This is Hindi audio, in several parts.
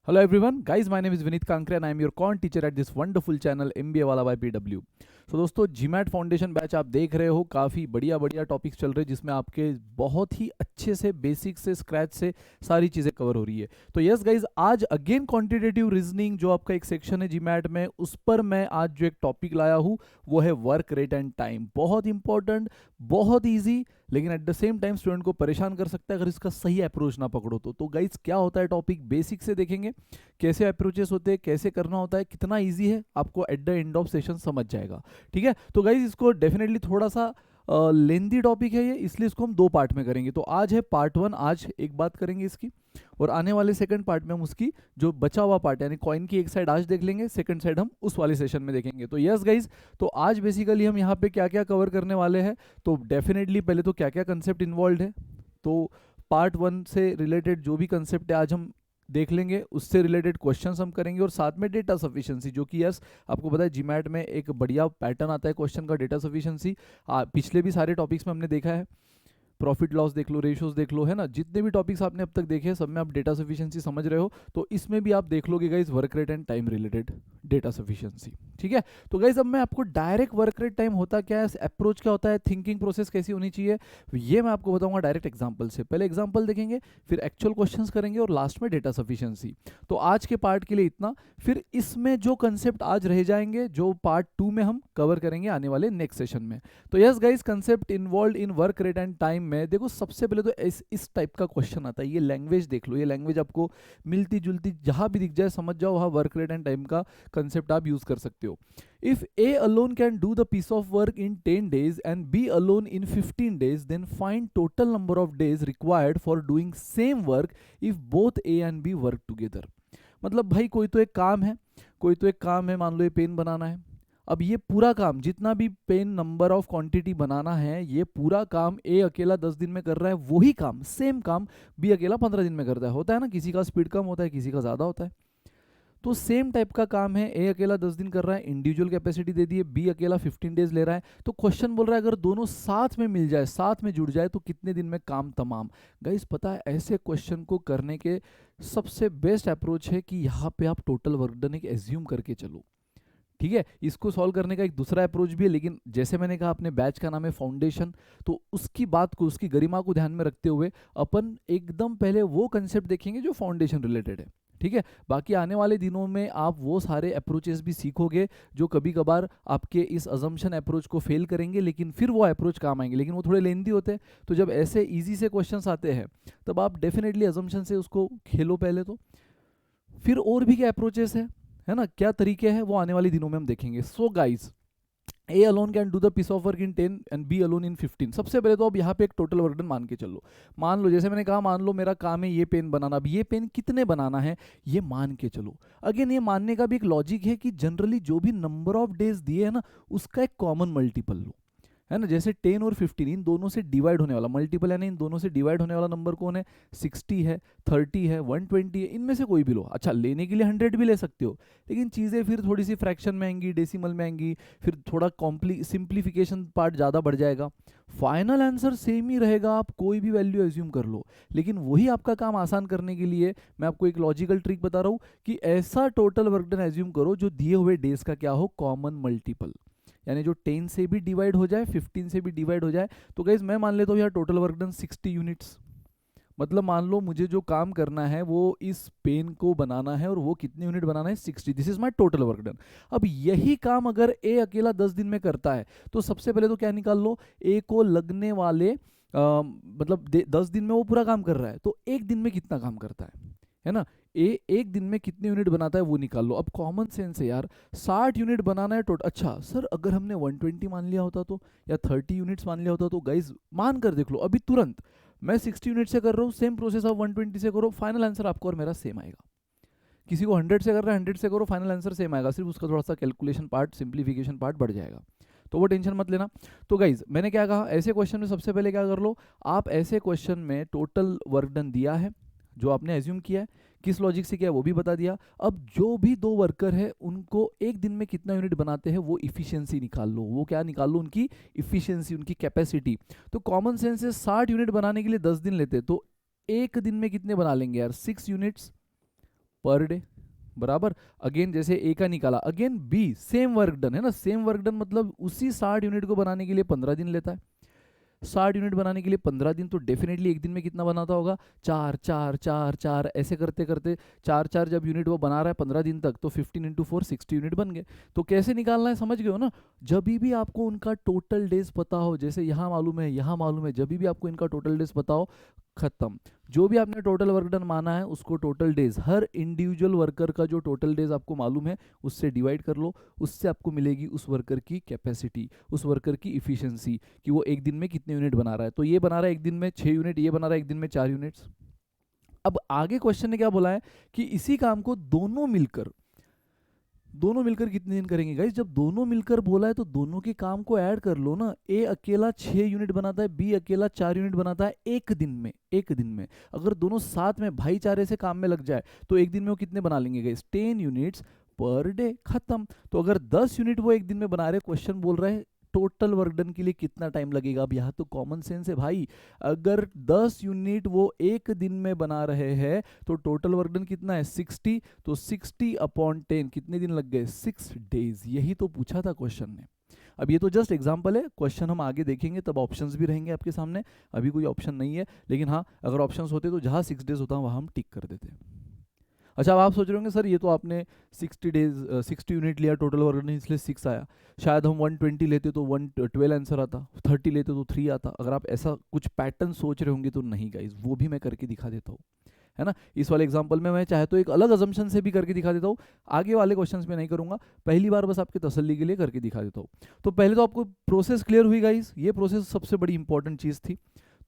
Hello everyone, guys. My name is Vinit Kankre and I am your con teacher at this wonderful channel MBA वाला by PW. तो दोस्तों GMAT फाउंडेशन बैच आप देख रहे हो, काफ़ी बढ़िया बढ़िया टॉपिक्स चल रहे हैं जिसमें आपके बहुत ही अच्छे से बेसिक से स्क्रैच से सारी चीज़ें कवर हो रही है। तो यस गाइज, आज अगेन क्वांटिटेटिव रीजनिंग जो आपका एक सेक्शन है GMAT में, उस पर मैं आज जो एक टॉपिक लाया हूँ वो है वर्क रेट एंड टाइम। बहुत इंपॉर्टेंट, बहुत ईजी, लेकिन at the same time student को परेशान कर सकता है अगर इसका सही अप्रोच ना पकड़ो तो गाइज क्या होता है, टॉपिक बेसिक से देखेंगे, कैसे अप्रोचेस होते हैं, कैसे करना होता है, कितना इजी है, आपको eight the end of session समझ जाएगा। ठीक है, तो गाइज इसको डेफिनेटली थोड़ा सा लेंदी टॉपिक है ये, इसलिए इसको हम दो पार्ट में करेंगे। तो आज है पार्ट वन, आज एक बात करेंगे इसकी, और आने वाले सेकंड पार्ट में हम उसकी जो बचा हुआ पार्ट यानी कॉइन की एक साइड आज देख लेंगे, सेकंड साइड हम उस वाले सेशन में देखेंगे। तो यस गाइज, तो आज बेसिकली हम यहाँ पे क्या क्या कवर करने वाले हैं, तो डेफिनेटली पहले तो क्या क्या कंसेप्ट इन्वॉल्व है, तो पार्ट वन से रिलेटेड जो भी कंसेप्ट है आज हम देख लेंगे, उससे रिलेटेड क्वेश्चंस हम करेंगे, और साथ में डेटा सफिशिएंसी, जो कि यस आपको पता है जीमैट में एक बढ़िया पैटर्न आता है क्वेश्चन का, डेटा सफिशिएंसी। पिछले भी सारे टॉपिक्स में हमने देखा है, प्रॉफिट लॉस देख लो, रेशियोज देख लो, है ना, जितने भी टॉपिक्स आपने अब तक देखे हैं सब में आप डेटा सफिशिएंसी समझ रहे हो, तो इसमें भी आप देख लोगे guys work rate and time related data sufficiency. ठीक है, तो गाइज अब मैं आपको डायरेक्ट वर्क रेट टाइम होता क्या है, अप्रोच क्या होता है, थिंकिंग प्रोसेस कैसी होनी चाहिए, ये मैं आपको बताऊंगा डायरेक्ट एग्जाम्पल से। पहले एग्जाम्पल देखेंगे, फिर एक्चुअल क्वेश्चन करेंगे, और लास्ट में डेटा सफिशिएंसी। तो आज के पार्ट के लिए इतना, फिर इसमें जो कंसेप्ट आज रह जाएंगे जो पार्ट टू में हम कवर करेंगे आने वाले नेक्स्ट सेशन में। तो yes guys, concept involve in work rate and time में देखो, सबसे पहले तो इस टाइप का क्वेश्चन आता है, ये लैंग्वेज देख लो, ये लैंग्वेज आपको मिलती जुलती जहां भी दिख जाए समझ जाओ, वहां वर्क रेट एंड टाइम का कंसेप्ट आप यूज कर सकते हो। If A alone can do the piece of work in 10 days and B alone in 15 days, then find total number of days required for doing same work if both A and B work together. मतलब भाई कोई तो एक काम है, कोई तो एक काम है, मान लो ये पेन बनाना है। अब ये पूरा काम, जितना भी पेन नंबर ऑफ क्वांटिटी बनाना है, ये पूरा काम ए अकेला 10 दिन में कर रहा है, वही काम, सेम काम बी अकेला 15 दिन में करता है। होता है ना, किसी का स्पीड कम होता है, किसी का ज़्यादा होता है। तो सेम टाइप का काम है, ए अकेला 10 दिन कर रहा है, इंडिविजुअल कैपेसिटी दे दी है, बी अकेला 15 डेज ले रहा है। तो क्वेश्चन बोल रहा है अगर दोनों साथ में मिल जाए, साथ में जुड़ जाए, तो कितने दिन में काम तमाम। गाइस पता है, ऐसे क्वेश्चन को करने के सबसे बेस्ट अप्रोच है कि यहाँ पे आप टोटल वर्क डन एक एज्यूम करके चलो। ठीक है, इसको सॉल्व करने का एक दूसरा अप्रोच भी है, लेकिन जैसे मैंने कहा अपने बैच का नाम है फाउंडेशन, तो उसकी बात को, उसकी गरिमा को ध्यान में रखते हुए अपन एकदम पहले वो कंसेप्ट देखेंगे जो फाउंडेशन रिलेटेड है। ठीक है, बाकी आने वाले दिनों में आप वो सारे अप्रोचेस भी सीखोगे जो कभी कभार आपके इस अजम्पशन अप्रोच को फेल करेंगे, लेकिन फिर वो अप्रोच काम आएंगे, लेकिन वो थोड़े लेंदी होते हैं। तो जब ऐसे ईजी से क्वेश्चंस आते हैं तब आप डेफिनेटली अजम्पशन से उसको खेलो पहले तो, फिर और भी क्या अप्रोचेस है ना, क्या तरीके हैं, वो आने वाले दिनों में हम देखेंगे। So guys, A alone can do the piece of work in 10 and B alone in 15। सबसे पहले तो अब यहाँ पे एक टोटल वर्क डन मान के चलो। मान लो, जैसे मैंने कहा, मान लो मेरा काम है ये पेन बनाना, अब ये पेन कितने बनाना है ये मान के चलो। अगेन ये मानने का भी एक लॉजिक है कि जनरली जो भी नंबर ऑफ डेज दिए है ना, उसका एक कॉमन मल्टीपल लो, है ना। जैसे 10 और 15 इन दोनों से डिवाइड होने वाला मल्टीपल, यानी इन दोनों से डिवाइड होने वाला नंबर कौन है, 60 है, 30 है, 120 है, इनमें से कोई भी लो। अच्छा, लेने के लिए 100 भी ले सकते हो, लेकिन चीज़ें फिर थोड़ी सी फ्रैक्शन में आएंगी, डेसिमल में आएंगी, फिर थोड़ा सिंप्लीफिकेशन पार्ट ज़्यादा बढ़ जाएगा। फाइनल आंसर सेम ही रहेगा, आप कोई भी वैल्यू एज्यूम कर लो, लेकिन वही आपका काम आसान करने के लिए मैं आपको एक लॉजिकल ट्रिक बता रहा हूँ कि ऐसा टोटल वर्क डन एज्यूम करो जो दिए हुए डेज का क्या हो, कॉमन मल्टीपल, यानी जो 10 से भी डिवाइड हो जाए, 15 से भी डिवाइड हो जाए। तो गाइज मैं मान लेता हूँ यार टोटल वर्क डन 60 यूनिट्स, मतलब मान लो मुझे जो काम करना है वो इस पेन को बनाना है, और वो कितने यूनिट बनाना है, 60। This is my total work done. अब यही काम अगर ए अकेला 10 दिन में करता है, तो सबसे पहले तो क्या निकाल लो, ए को लगने वाले मतलब 10 दिन में वो पूरा काम कर रहा है, तो एक दिन में कितना काम करता है ना। ए एक दिन में कितने यूनिट बनाता है वो निकाल लो। अब कॉमन सेंस है यार, 60 यूनिट बनाना है टोटल। अच्छा सर, अगर हमने 120 मान लिया होता तो, या 30 यूनिट्स मान लिया होता तो, गाइज मान कर देख लो अभी तुरंत। मैं 60 यूनिट से कर रहा हूँ, सेम प्रोसेस आप 120 से करो, फाइनल आंसर आपको और मेरा सेम आएगा। किसी को 100 से कर रहा है, 100 से करो, फाइनल आंसर सेम आएगा, सिर्फ उसका थोड़ा सा कैलकुलेशन पार्ट, सिंप्लीफिकेशन पार्ट बढ़ जाएगा, तो वो टेंशन मत लेना। तो गाइज मैंने क्या कहा, ऐसे क्वेश्चन में सबसे पहले क्या कर लो, आप ऐसे क्वेश्चन में टोटल वर्क डन दिया है जो आपने एज्यूम किया है, किस लॉजिक से किया वो भी बता दिया। अब जो भी दो वर्कर है उनको एक दिन में कितना यूनिट बनाते हैं वो इफिशियंसी निकाल लो, वो क्या निकाल लो, उनकी इफिशियंसी, उनकी कैपेसिटी। तो कॉमन सेंस से 60 यूनिट बनाने के लिए 10 दिन लेते, तो एक दिन में कितने बना लेंगे यार, 6 यूनिट्स। पर डे, बराबर। अगेन जैसे ए का निकाला, again B same work done है ना, सेम वर्क डन मतलब उसी 60 यूनिट को बनाने के लिए 15 दिन लेता है। 60 यूनिट बनाने के लिए 15 दिन, तो डेफिनेटली एक दिन में कितना बनाता होगा, 4 4 4 4, ऐसे करते करते 4 4 जब यूनिट वो बना रहा है 15 दिन तक, तो 15 इंटू 4 60 यूनिट बन गए। तो कैसे निकालना है समझ गए हो ना। जब भी आपको उनका टोटल डेज पता हो, जैसे यहाँ मालूम है यहाँ मालूम है, जब भी आपको इनका टोटल डेज पता हो, खत्म। जो भी आपने टोटल वर्क डन माना है उसको टोटल डेज, हर इंडिविजुअल वर्कर का जो टोटल डेज आपको मालूम है उससे डिवाइड कर लो, उससे आपको मिलेगी उस वर्कर की कैपेसिटी, उस वर्कर की इफिशिएंसी, कि वो एक दिन में कितने यूनिट बना रहा है। तो ये बना रहा है एक दिन में 6 यूनिट, ये बना रहा है एक दिन में 4 यूनिट्स। अब आगे क्वेश्चन ने क्या बोला है कि इसी काम को दोनों मिलकर कितने दिन करेंगे गाइस। जब दोनों मिलकर बोला है तो दोनों के काम को ऐड कर लो ना। ए अकेला 6 यूनिट बनाता है, बी अकेला 4 यूनिट बनाता है एक दिन में, एक दिन में। अगर दोनों साथ में भाईचारे से काम में लग जाए तो एक दिन में वो कितने बना लेंगे गाइस, 10 यूनिट्स पर डे, खत्म। तो अगर 10 यूनिट वो एक दिन में बना रहे, क्वेश्चन बोल रहा है टोटल वर्क डन के लिए कितना टाइम लगेगा। अब यहाँ तो कॉमन सेंस है भाई, अगर 10 यूनिट वो एक दिन में बना रहे हैं तो टोटल वर्क डन कितना है 60, तो 60/10 कितने दिन लग गए, 6 डेज। यही तो पूछा था क्वेश्चन ने। अब ये तो जस्ट एग्जांपल है, क्वेश्चन हम आगे देखेंगे तब ऑप्शंस भी रहेंगे आपके सामने। अभी कोई ऑप्शन नहीं है, लेकिन हाँ अगर ऑप्शंस होते तो जहाँ 6 डेज होता वहाँ हम टिक कर देते। अच्छा, अब आप सोच रहे होंगे सर ये तो आपने 60 यूनिट लिया टोटल वर्क डन, इसलिए 6 आया। शायद हम 120 लेते तो 112 आंसर आता, 30 लेते तो 3 आता। अगर आप ऐसा कुछ पैटर्न सोच रहे होंगे तो नहीं गाइज, वो भी मैं करके दिखा देता हूँ, है ना। इस वाले एग्जांपल में मैं चाहे तो एक अलग अजम्पशन से भी करके दिखा देता हूँ, आगे वाले क्वेश्चंस में नहीं करूंगा, पहली बार बस आपके तसल्ली के लिए करके दिखा देता हूँ। तो पहले तो आपको प्रोसेस क्लियर हुई गाइज, ये प्रोसेस सबसे बड़ी इंपॉर्टेंट चीज़ थी।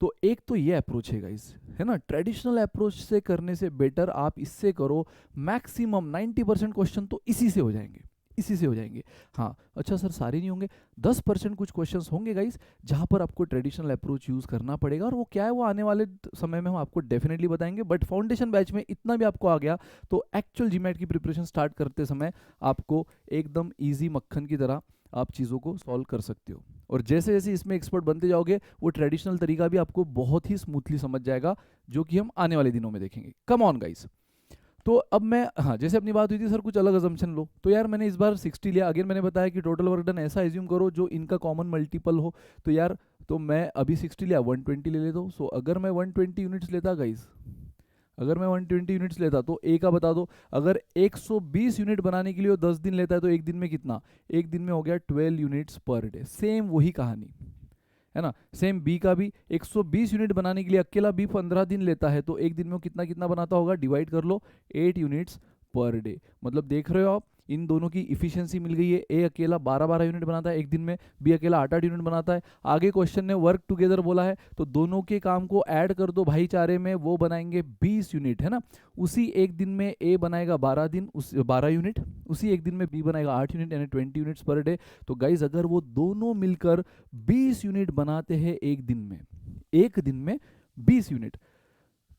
तो एक तो ये अप्रोच है गाइस, है ना, ट्रेडिशनल अप्रोच से करने से बेटर आप इससे करो। मैक्सिमम 90% क्वेश्चन तो इसी से हो जाएंगे, इसी से हो जाएंगे। हाँ अच्छा सर सारे नहीं होंगे, 10% कुछ क्वेश्चंस होंगे गाइस जहां पर आपको ट्रेडिशनल अप्रोच यूज करना पड़ेगा, और वो क्या है वो आने वाले समय में हम आपको डेफिनेटली बताएंगे। बट फाउंडेशन बैच में इतना भी आपको आ गया तो एक्चुअल जीमैट की प्रिपरेशन स्टार्ट करते समय आपको एकदम ईजी मक्खन की तरह आप चीज़ों को सॉल्व कर सकते हो। और जैसे जैसे इसमें एक्सपर्ट बनते जाओगे वो ट्रेडिशनल तरीका भी आपको बहुत ही स्मूथली समझ जाएगा, जो कि हम आने वाले दिनों में देखेंगे। Come on guys. तो अब मैं, हाँ जैसे अपनी बात हुई थी सर कुछ अलग अजम्पशन लो, तो यार मैंने इस बार 60 लिया। अगेन मैंने बताया कि टोटल वर्क डन ऐसा एज्यूम करो जो इनका कॉमन मल्टीपल हो। तो यार तो मैं अभी 60 लिया, 120 ले लेता हूँ। सो अगर मैं 120 यूनिट्स लेता गाइस, अगर मैं 120 यूनिट्स लेता तो ए का बता दो, अगर 120 यूनिट बनाने के लिए 10 दिन लेता है तो एक दिन में कितना, एक दिन में हो गया 12 यूनिट्स पर डे। सेम वही कहानी है ना। सेम बी का भी 120 यूनिट बनाने के लिए अकेला बी 15 दिन लेता है, तो एक दिन में वो कितना कितना बनाता होगा, डिवाइड कर लो 8 यूनिट्स पर डे। मतलब देख रहे हो आप इन दोनों की इफिशियंसी मिल गई है। ए अकेला 12-12 यूनिट बनाता है एक दिन में, बी अकेला 8-8 यूनिट बनाता है। आगे क्वेश्चन ने वर्क टुगेदर बोला है, तो दोनों के काम को ऐड कर दो भाईचारे में, वो बनाएंगे 20 यूनिट, है ना। उसी एक दिन में ए बनाएगा 12 यूनिट, उसी एक दिन में बी बनाएगा 8 यूनिट, यानी 20 यूनिट्स पर डे। तो गाइज अगर वो दोनों मिलकर 20 यूनिट बनाते हैं एक दिन में, एक दिन में 20 यूनिट,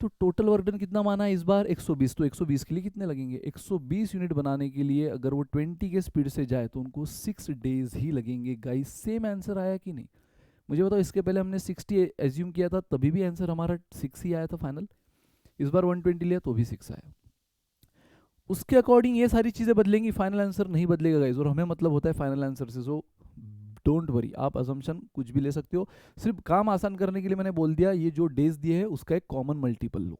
तो टोटल वर्क डन कितना माना है इस बार 120। तो 120 के लिए कितने लगेंगे, 120 यूनिट बनाने के लिए अगर वो 20 के स्पीड से जाए तो उनको 6 डेज ही लगेंगे। गाइस सेम आंसर आया कि नहीं मुझे बताओ। इसके पहले हमने 60 एज्यूम किया था तभी भी आंसर हमारा 6 ही आया था फाइनल, इस बार 120 लिया तो भी 6 आया। उसके अकॉर्डिंग ये सारी चीज़ें बदलेंगी, फाइनल आंसर नहीं बदलेगा गाइस, और हमें मतलब होता है फाइनल आंसर से। सो डोंट वरी, आप अजम्पशन कुछ भी ले सकते हो, सिर्फ काम आसान करने के लिए मैंने बोल दिया ये जो डेज दिए हैं उसका एक कॉमन मल्टीपल लो।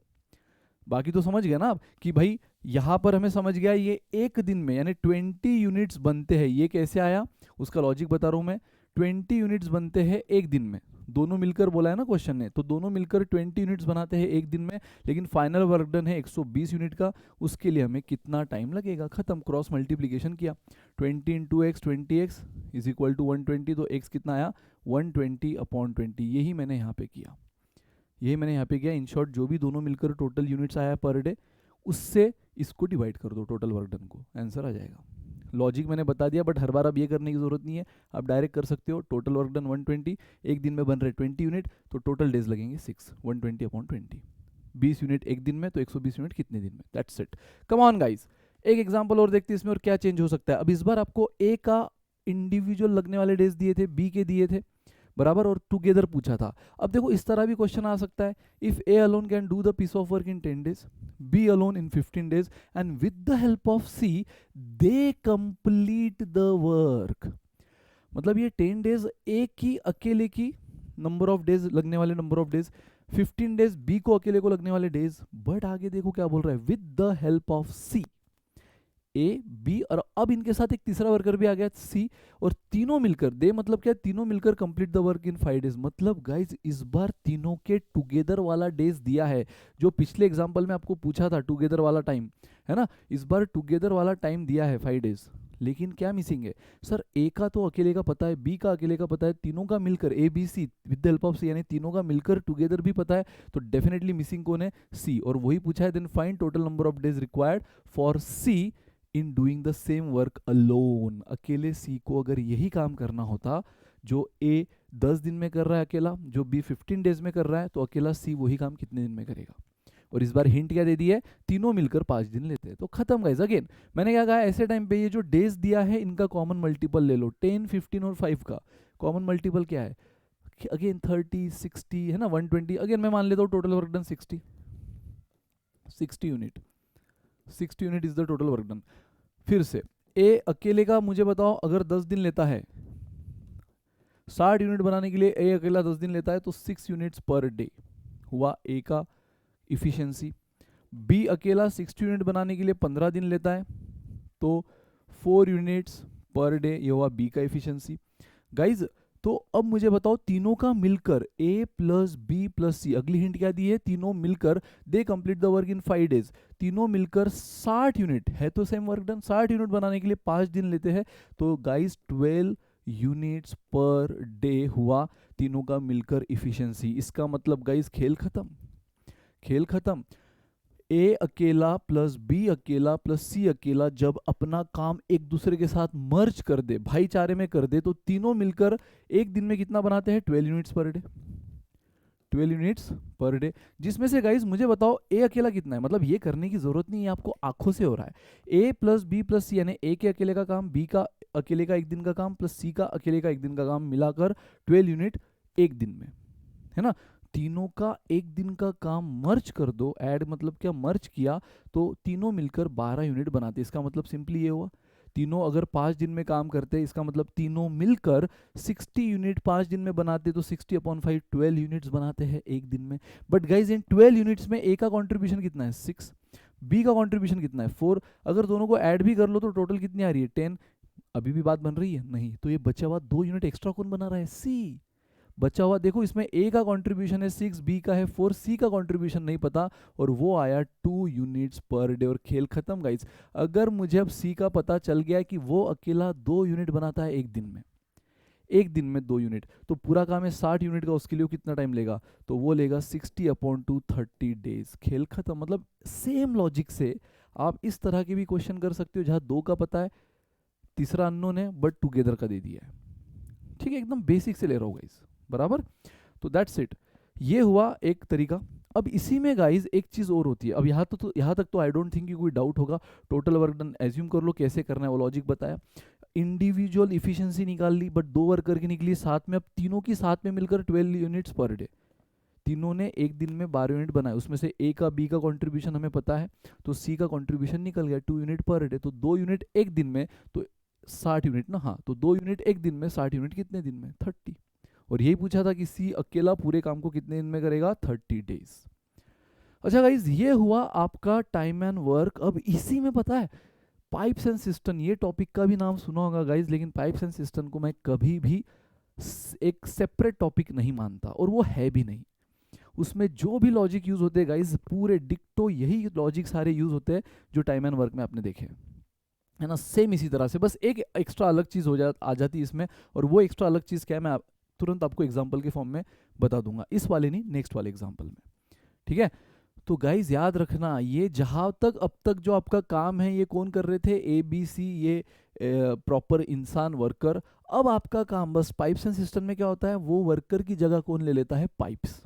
बाकी तो समझ गया ना आप कि भाई यहाँ पर हमें समझ गया ये एक दिन में यानी 20 यूनिट्स बनते हैं। ये कैसे आया उसका लॉजिक बता रहा हूँ मैं। 20 यूनिट्स बनते हैं एक दिन में, दोनों मिलकर बोला है ना क्वेश्चन ने, तो दोनों मिलकर 20 यूनिट्स बनाते हैं एक दिन में, लेकिन फाइनल वर्क डन है 120 यूनिट का। उसके लिए हमें कितना टाइम लगेगा, खत्म, क्रॉस मल्टीप्लीकेशन किया, 20 into X 20x is equal to 120, तो x कितना आया 120/20। यही मैंने यहाँ पे किया, यही मैंने यहाँ पे किया। इन शॉर्ट जो भी दोनों मिलकर टोटल यूनिट्स आया पर डे उससे इसको डिवाइड कर दो टोटल वर्क डन को, आंसर आ जाएगा। लॉजिक मैंने बता दिया, बट हर बार अब ये करने की जरूरत नहीं है, आप डायरेक्ट कर सकते हो। टोटल वर्क डन 120, एक दिन में बन रहे 20 यूनिट, तो टोटल डेज लगेंगे 6, 120/20। 20 यूनिट एक दिन में, तो 120 यूनिट कितने दिन में, that's it. Come on guys, एक एग्जांपल और देखते हैं इसमें और क्या चेंज हो सकता है। अब इस बार आपको ए का इंडिविजुअल लगने वाले डेज दिए थे, बी के दिए थे, बराबर, और टुगेदर पूछा था। अब देखो इस तरह भी क्वेश्चन आ सकता है, if A alone can do the piece of work in 10 days, B alone in 15 days and with the help of C they complete the work. मतलब ये 10 days ए की अकेले की नंबर ऑफ डेज, लगने वाले number of days, 15 days B को अकेले को लगने वाले डेज। बट आगे देखो क्या बोल रहा है, with the help of C, A B, और अब इनके साथ एक तीसरा वर्कर भी आ गया सी, और तीनों मिलकर दे, मतलब क्या, तीनों मिलकर complete the work in 5 days। मतलब गाइज इस बार तीनों के टुगेदर वाला डेज दिया है, जो पिछले एग्जांपल में आपको पूछा था टुगेदर वाला टाइम, है ना, इस बार टुगेदर वाला टाइम दिया है 5 days। लेकिन क्या मिसिंग है सर, ए का तो अकेले का पता है, बी का अकेले का पता है, तीनों का मिलकर A B C with the help of C, यानी तीनों का मिलकर टुगेदर भी पता है, तो डेफिनेटली मिसिंग कौन है, सी, और वही पूछा है, then find total number of days required for C in doing the same work alone. अकेले सी को अगर यही काम करना होता जो ए 10 दिन में कर रहा है अकेला, जो बी 15 days में कर रहा है, तो अकेला सी वही काम कितने दिन में करेगा। और इस बार हिंट क्या दे दी है, तीनों मिलकर 5 दिन लेते हैं। तो खत्म गाइस। अगेन मैंने क्या कहा, ऐसे टाइम पे ये जो डेज दिया है इनका कॉमन मल्टीपल ले लो, 10, 15 और 5 का कॉमन मल्टीपल क्या है, अगेन 30, 60 है ना, 120। अगेन मैं मान लेता हूँ total work done 60 unit, 60 unit is the total work done. फिर से ए अकेले का मुझे बताओ, अगर 10 दिन लेता है 60 यूनिट बनाने के लिए, ए अकेला 10 दिन लेता है, तो 6 यूनिट्स पर डे हुआ ए का इफिशिएंसी। बी अकेला 60 यूनिट बनाने के लिए 15 दिन लेता है, तो 4 यूनिट्स पर डे, ये हुआ बी का इफिशिएंसी। गाइज तो अब मुझे बताओ, तीनों का मिलकर ए प्लस बी प्लस सी, अगली हिंट क्या दी है, तीनों मिलकर दे complete the work in 5 days, तीनों मिलकर 60 यूनिट है, तो सेम वर्क डन, 60 यूनिट बनाने के लिए 5 दिन लेते हैं, तो गाइज 12 यूनिट्स पर डे हुआ तीनों का मिलकर इफिशिएंसी। इसका मतलब गाइज खेल खत्म, खेल खत्म। ए अकेला प्लस बी अकेला प्लस सी अकेला जब अपना काम एक दूसरे के साथ मर्ज कर दे, भाईचारे में कर दे, तो तीनों मिलकर एक दिन में कितना बनाते हैं, 12 units per day, 12 units per day. जिसमें से गाइज मुझे बताओ ए अकेला कितना है, मतलब ये करने की जरूरत नहीं है, आपको आंखों से हो रहा है। ए प्लस बी प्लस सी, यानी ए के अकेले का काम, बी का अकेले का एक दिन का काम, प्लस सी का अकेले का एक दिन का काम, मिलाकर 12 यूनिट एक दिन में, है ना। तीनों का एक दिन का काम मर्ज कर दो, ऐड मतलब क्या, मर्ज किया, तो तीनों मिलकर 12 यूनिट बनाते। इसका मतलब सिंपली ये हुआ, तीनों अगर 5 दिन में काम करते, इसका मतलब तीनों मिलकर 60 यूनिट 5 दिन में बनाते, तो 60/5 12 यूनिट्स बनाते हैं एक दिन में। बट गाइज इन 12 यूनिट्स में ए का कॉन्ट्रीब्यूशन कितना है, 6, बी का कॉन्ट्रीब्यूशन कितना है, 4, अगर दोनों को ऐड भी कर लो तो टोटल कितनी आ रही है, 10। अभी भी बात बन रही है नहीं, तो ये बचा हुआ 2 यूनिट एक्स्ट्रा कौन बना रहा है, सी बचा हुआ। देखो इसमें ए का कंट्रीब्यूशन है 6, बी का है 4, सी का कंट्रीब्यूशन नहीं पता, और वो आया 2 यूनिट्स पर डे, और खेल खत्म गाइस। अगर मुझे अब सी का पता चल गया कि वो अकेला 2 यूनिट बनाता है एक दिन में, एक दिन में 2 यूनिट, तो पूरा काम है 60 यूनिट का, उसके लिए कितना टाइम लेगा, तो वो लेगा 60/2 30 डेज। खेल खत्म। मतलब सेम लॉजिक से आप इस तरह के भी क्वेश्चन कर सकते हो, जहां 2 का पता है, तीसरा अननोन है, बट टुगेदर का दे दिया है। ठीक है, एकदम बेसिक से ले रहा हूँ गाइस, बराबर। तो दैट्स इट, ये हुआ एक तरीका। अब इसी में गाइज एक चीज और होती है। अब यहाँ तक तो आई डोंट थिंक कोई डाउट होगा। टोटल वर्क डन एज्यूम कर लो, कैसे करना है वो लॉजिक बताया। इंडिविजुअल इफिशिएंसी निकाल ली, बट 2 वर्कर की निकली साथ में। अब तीनों की साथ में मिलकर 12 यूनिट्स पर डे, तीनों ने एक दिन में 12 यूनिट बनाए, उसमें से ए का बी का कंट्रीब्यूशन हमें पता है, तो सी का कंट्रीब्यूशन निकल गया 2 यूनिट पर डे, तो 2 यूनिट एक दिन में, तो 60 यूनिट ना, हाँ, तो 2 यूनिट एक दिन में, 60 यूनिट कितने दिन में, 30। और यही पूछा था कि सी अकेला पूरे काम को कितने दिन में करेगा, 30 डेज। अच्छा गाइज, ये हुआ आपका टाइम एंड वर्क। अब इसी में पता है पाइप्स एंड सिस्टम, ये टॉपिक का भी नाम सुना होगा गाइज, लेकिन पाइप्स एंड सिस्टम को मैं कभी भी एक सेपरेट टॉपिक नहीं मानता, और वो है भी नहीं। उसमें जो भी लॉजिक यूज होते हैं गाइज, पूरे डिक्टो यही लॉजिक सारे यूज होते हैं जो टाइम एंड वर्क में आपने देखे, है ना। सेम इसी तरह से, बस एक एक्स्ट्रा अलग चीज आ जाती है इसमें, और वो एक्स्ट्रा अलग चीज क्या है, मैं तुरंत आपको एग्जाम्पल के फॉर्म में बता दूंगा, इस वाले नहीं, नेक्स्ट वाले एग्जाम्पल में। ठीक है, तो गाइज याद रखना, ये जहां तक अब तक जो आपका काम है, ये कौन कर रहे थे, ए बी सी, ये प्रॉपर इंसान वर्कर। अब आपका काम बस पाइप्स एंड सिस्टम में क्या होता है, वो वर्कर की जगह कौन ले लेता है, पाइप्स।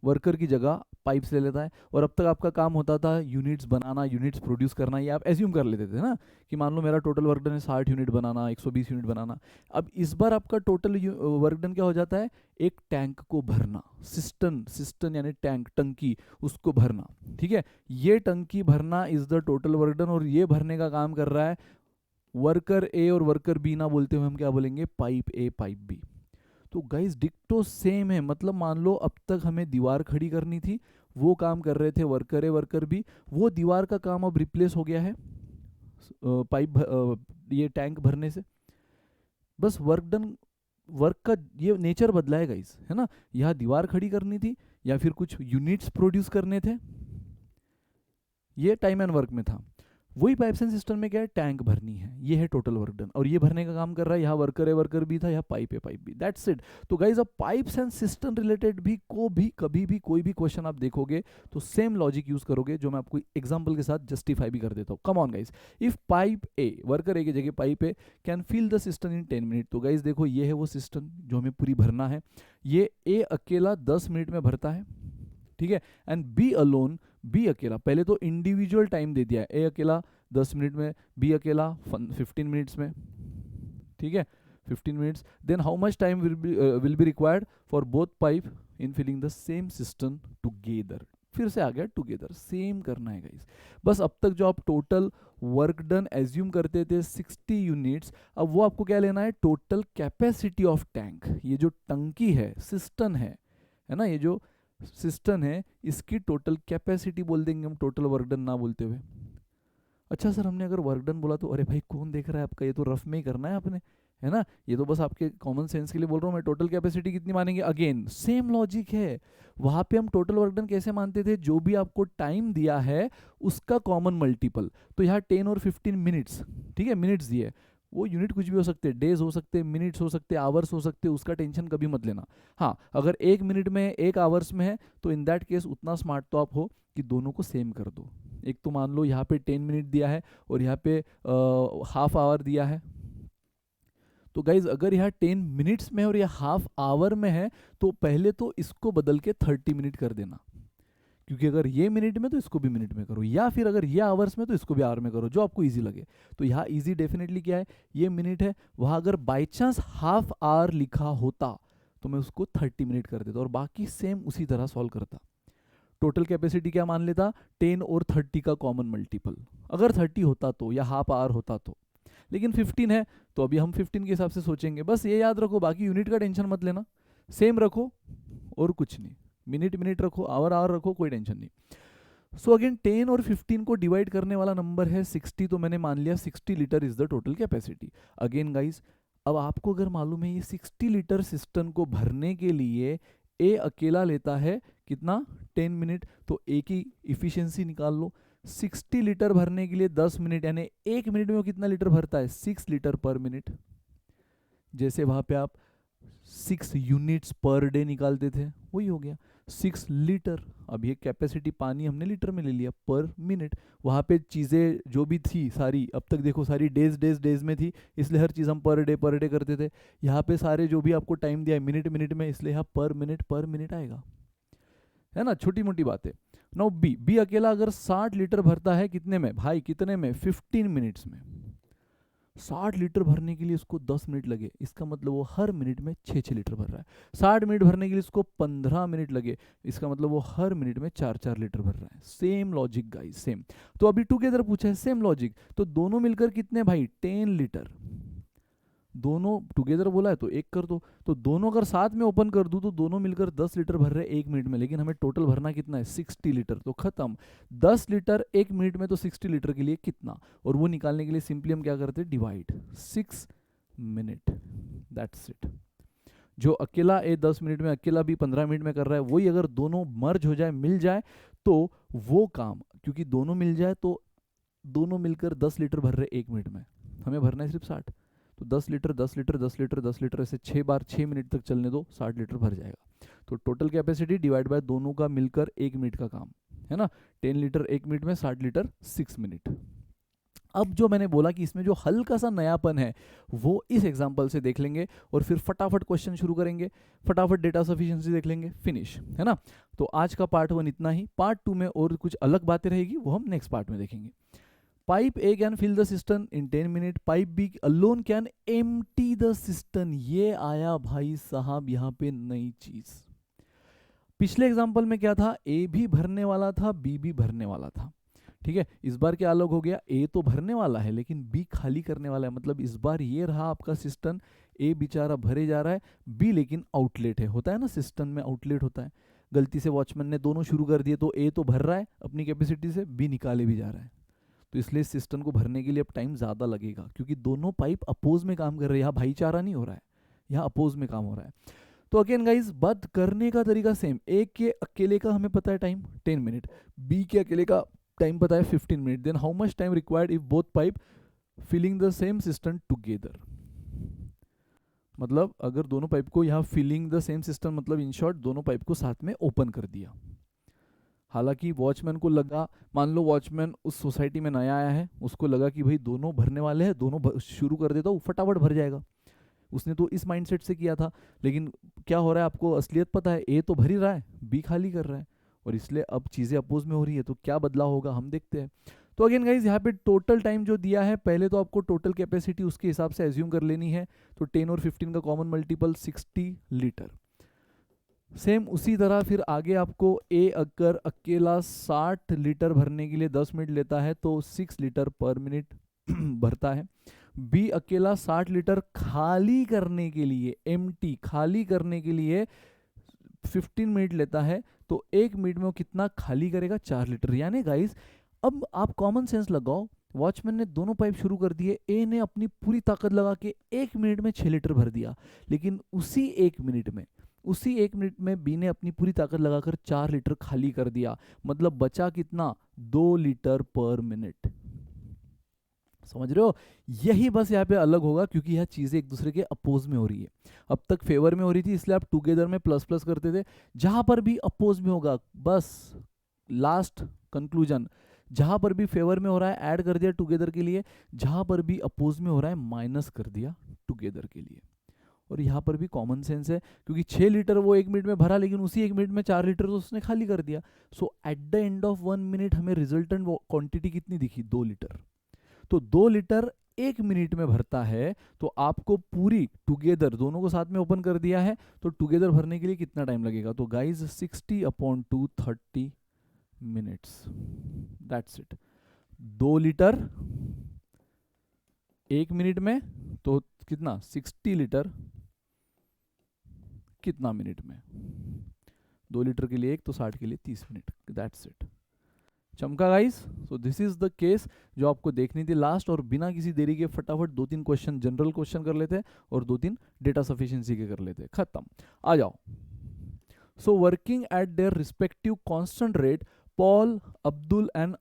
वर्कर की जगह पाइप्स ले लेता है, और अब तक आपका काम होता था यूनिट्स बनाना, यूनिट्स प्रोड्यूस करना, ये आप एज्यूम कर लेते थे ना कि मान लो मेरा टोटल वर्क डन है 60 यूनिट बनाना, 120 यूनिट बनाना। अब इस बार आपका टोटल वर्क डन क्या हो जाता है, एक टैंक को भरना, सिस्टन यानी टैंक, टंकी, उसको भरना। ठीक है, ये टंकी भरना is the total work done, और ये भरने का काम कर रहा है वर्कर ए और वर्कर बी ना बोलते हुए हम क्या बोलेंगे, पाइप ए पाइप बी। तो गाइस डिक्टो सेम है, मतलब मान लो अब तक हमें दीवार खड़ी करनी थी, वो काम कर रहे थे वर्कर ए वर्कर बी, वो दीवार का काम अब रिप्लेस हो गया है ये टैंक भरने से। बस वर्क डन, वर्क का ये नेचर बदला है गाइस, है ना। यहाँ दीवार खड़ी करनी थी या फिर कुछ यूनिट्स प्रोड्यूस करने थे, ये टाइम एंड वर्क में था। वही पाइप्स एंड सिस्टम में क्या है, टैंक भरनी है, ये है टोटल वर्क डन, और ये भरने का काम कर रहा है यहाँ वर्कर है वर्कर भी था, यहाँ पाइप है पाइप भी, दैट्स इट। तो गाइज अब पाइप्स एंड सिस्टम रिलेटेड भी कभी भी कोई भी क्वेश्चन आप देखोगे तो सेम लॉजिक यूज करोगे, जो मैं आपको एग्जांपल के साथ जस्टिफाई भी कर देता हूँ। Come on guys, if pipe A, worker A की जगह pipe A can fill the system in 10 minute, तो गाइज देखो ये है वो सिस्टम जो हमें पूरी भरना है, ये ए अकेला 10 मिनट में भरता है। ठीक है, एंड बी अलोन, बी अकेला, पहले तो इंडिविजुअल टाइम दे दिया है, ए अकेला 10 मिनट में, बी अकेला 15 मिनट्स में। ठीक है, 15 minutes, then how much time will be required for both pipe in filling the same system together. फिर से आ गया टुगेदर, सेम करना है गाइस। बस अब तक जो आप टोटल वर्क डन एज्यूम करते थे 60 यूनिट्स, अब वो आपको क्या लेना है, टोटल कैपेसिटी ऑफ टैंक, ये जो टंकी है, सिस्टम है ना, ये जो सिस्टम है इसकी टोटल कैपेसिटी बोल देंगे हम, टोटल वर्क डन ना बोलते हुए। अच्छा सर, हमने अगर वर्क डन बोला तो अरे भाई कौन देख रहा है आपका, ये तो रफ में ही करना है आपने, है ना, ये तो बस आपके कॉमन सेंस के लिए बोल रहा हूँ मैं। टोटल कैपेसिटी कितनी मानेंगे, अगेन सेम लॉजिक है, वहाँ पे हम टोटल वर्क डन कैसे मानते थे, जो भी आपको टाइम दिया है उसका कॉमन मल्टीपल, तो यहाँ 10 और 15 मिनट्स, ठीक है, मिनट्स दिए, वो यूनिट कुछ भी हो सकते हैं, डेज हो सकते हैं, मिनट्स हो सकते हैं, आवर्स हो सकते हैं, उसका टेंशन कभी मत लेना। हाँ, अगर 1 मिनट में 1 आवर्स में है तो इन दैट केस उतना स्मार्ट तो आप हो कि दोनों को सेम कर दो। एक तो मान लो यहाँ पे 10 मिनट दिया है और यहाँ पे हाफ आवर दिया है, तो गाइज अगर यहाँ 10 मिनट्स में है और यह हाफ आवर में है तो पहले तो इसको बदल के 30 मिनट कर देना, क्योंकि अगर ये मिनट में तो इसको भी मिनट में करो, या फिर अगर ये आवर्स में तो इसको भी आवर में करो, जो आपको इजी लगे। तो यहाँ इजी डेफिनेटली क्या है, ये मिनट है, वहाँ अगर बाई चांस हाफ आवर लिखा होता तो मैं उसको 30 मिनट कर देता और बाकी सेम उसी तरह सॉल्व करता। टोटल कैपेसिटी क्या मान लेता, 10 और 30 का कॉमन मल्टीपल, अगर 30 होता तो या हाफ आवर होता तो, लेकिन 15 है तो अभी हम 15 के हिसाब से सोचेंगे। बस ये याद रखो, बाकी यूनिट का टेंशन मत लेना, सेम रखो और कुछ नहीं, मिनट मिनट रखो, आवर आवर रखो, कोई टेंशन नहीं। सो अगेन 10 और 15 को डिवाइड करने वाला नंबर है 60, तो मैंने मान लिया 60 litre is the total capacity. Again guys, अब आपको अगर मालूम है ये 60 लीटर सिस्टम को भरने के लिए ए अकेला लेता है कितना, 10 मिनट, तो ए की इफिशियंसी निकाल लो। 60 लीटर भरने के लिए 10 मिनट, यानी 1 मिनट में वो कितना लीटर भरता है, 6 लीटर पर मिनट। जैसे वहां पे आप 6 यूनिट्स पर डे निकालते थे, वही हो गया 6 लीटर। अब ये कैपेसिटी पानी हमने लीटर में ले लिया पर मिनट, वहाँ पे चीज़ें जो भी थी सारी, अब तक देखो सारी डेज डेज डेज में थी, इसलिए हर चीज़ हम पर डे करते थे। यहाँ पे सारे जो भी आपको टाइम दिया है मिनट मिनट में, इसलिए यहाँ पर मिनट आएगा, है ना, छोटी मोटी बात है। नाउ बी अकेला अगर 60 लीटर भरता है कितने में भाई, कितने में, 15 मिनट्स में। 60 लीटर भरने के लिए इसको 10 मिनट लगे, इसका मतलब वो हर मिनट में 6 लीटर भर रहा है। 60 मिनट भरने के लिए इसको 15 मिनट लगे, इसका मतलब वो हर मिनट में 4 लीटर भर रहा है। Same logic guys, same. तो अभी टुगेदर पूछा है, सेम लॉजिक, तो दोनों मिलकर कितने भाई, 10 लीटर। दोनों टुगेदर बोला है तो एक कर दो, तो दोनों अगर साथ में ओपन कर दूं तो दोनों मिलकर 10 लीटर भर रहे हैं 1 मिनट में, लेकिन हमें टोटल भरना कितना है, 60 लीटर। तो खत्म, 10 लीटर 1 मिनट में, तो 60 लीटर के लिए कितना, और वो निकालने के लिए सिंपली हम क्या करते हैं, डिवाइड 6 मिनट, दैट्स इट। जो अकेला ए 10 मिनट में, अकेला भी 15 मिनट में कर रहा है, वही अगर दोनों मर्ज हो जाए, मिल जाए, तो वो काम, क्योंकि दोनों मिल जाए तो दोनों मिलकर 10 लीटर भर रहे 1 मिनट में, हमें भरना है सिर्फ 60, तो 10 लीटर 10 लीटर 10 लीटर 10 लीटर ऐसे 6 बार 6 मिनट तक चलने दो, 60 लीटर भर जाएगा। तो टोटल कैपेसिटी डिवाइड बाय दोनों का मिलकर 1 मिनट का काम, है ना, 10 लीटर 1 मिनट में, 60 लीटर 6 मिनट। अब जो मैंने बोला कि इसमें जो हल्का सा नयापन है वो इस एग्जांपल से देख लेंगे और फिर फटाफट क्वेश्चन शुरू करेंगे, फटाफट डेटा सफिशिएंसी देख लेंगे, फिनिश, है ना। तो आज का पार्ट 1 इतना ही। पार्ट 2 में और कुछ अलग बातें रहेगी, वो हम नेक्स्ट पार्ट में देखेंगे। Pipe A can fill the system in 10 minute, pipe B alone can empty the system. ये आया भाई साहब यहाँ पे नई चीज। पिछले एग्जांपल में क्या था, ए भी भरने वाला था, बी भी भरने वाला था, ठीक है। इस बार क्या अलग हो गया, ए तो भरने वाला है लेकिन बी खाली करने वाला है। मतलब इस बार ये रहा आपका सिस्टम, ए बेचारा भरे जा रहा है, बी लेकिन आउटलेट है। होता है ना सिस्टम में आउटलेट होता है। गलती से वॉचमैन ने दोनों शुरू कर दिए तो ए तो भर रहा है अपनी कैपेसिटी से, बी निकाले भी जा रहा है। तो इसलिए सिस्टम को भरने के लिए अब टाइम ज़्यादा लगेगा क्योंकि दोनों पाइप अपोज में काम कर रहे हैं। यहाँ भाईचारा नहीं हो रहा है, यहाँ अपोज में काम हो रहा है। तो अगेन गाइज बट करने का तरीका सेम। ए के अकेले का हमें पता है टाइम 10 मिनट, बी के अकेले का टाइम पता है 15 minute. Then how much time required if both pipe filling the same system together. मतलब अगर दोनों पाइप को यहाँ फिलिंग द सेम सिस्टम मतलब इन शॉर्ट दोनों पाइप को साथ में ओपन कर दिया। हालांकि वॉचमैन को लगा, मान लो वॉचमैन उस सोसाइटी में नया आया है, उसको लगा कि भाई दोनों भरने वाले हैं, दोनों शुरू कर देता हूँ फटाफट भर जाएगा। उसने तो इस माइंडसेट से किया था। लेकिन क्या हो रहा है आपको असलियत पता है, ए तो भर ही रहा है, बी खाली कर रहा है, और इसलिए अब चीज़ें अपोज में हो रही है। तो क्या बदलाव होगा हम देखते हैं। तो अगेन गाइज यहाँ पे टोटल टाइम जो दिया है, पहले तो आपको टोटल कैपेसिटी उसके हिसाब से एज्यूम कर लेनी है। तो 10 और 15 का कॉमन मल्टीपल 60 लीटर। सेम उसी तरह फिर आगे आपको ए अगर अकेला 60 लीटर भरने के लिए 10 मिनट लेता है तो 6 लीटर पर मिनट भरता है। बी अकेला 60 लीटर खाली करने के लिए, एम्प्टी खाली करने के लिए 15 मिनट लेता है तो 1 मिनट में वो कितना खाली करेगा, 4 लीटर। यानी गाइस अब आप कॉमन सेंस लगाओ, वॉचमैन ने दोनों पाइप शुरू कर दिए, ए ने अपनी पूरी ताकत लगा के 1 मिनट में 6 लीटर भर दिया। लेकिन उसी 1 मिनट में बी ने अपनी पूरी ताकत लगाकर 4 लीटर खाली कर दिया। मतलब बचा कितना, 2 लीटर पर मिनट। समझ रहे हो, यही बस यहाँ पे अलग होगा क्योंकि यह चीजें एक दूसरे के अपोज में हो रही है। अब तक फेवर में हो रही थी इसलिए आप टुगेदर में प्लस प्लस करते थे। जहां पर भी अपोज में होगा, बस लास्ट कंक्लूजन, जहां पर भी फेवर में हो रहा है ऐड कर दिया टुगेदर के लिए, जहां पर भी अपोज में हो रहा है माइनस कर दिया टुगेदर के लिए। और यहाँ पर भी कॉमन सेंस है क्योंकि 6 लीटर वो 1 मिनट में भरा, लेकिन उसी 1 मिनट में 4 लीटर तो उसने खाली कर दिया। So at the end of 1 minute हमें रिजल्टेंट क्वांटिटी कितनी दिखी, 2 लीटर। तो 2 लीटर 1 मिनट में भरता है। तो आपको पूरी टुगेदर दोनों को साथ में ओपन कर दिया है तो टुगेदर भरने के लिए कितना टाइम लगेगा। तो guys 60/2 30 minutes, that's it. 2 litre 1 minute में तो कितना, 60 लीटर कितना मिनट में, 2 लीटर के लिए 1 तो 60 के लिए 30 मिनट, दैट्स इट। चमका guys. So this is the case जो आपको देखनी थी लास्ट। और बिना किसी देरी के फटाफट 2-3 क्वेश्चन जनरल क्वेश्चन कर लेते हैं और 2-3 डेटा सफिशिएंसी के कर लेते हैं, खत्म। आ जाओ। So working at their respective constant rate, Paul, Abdul and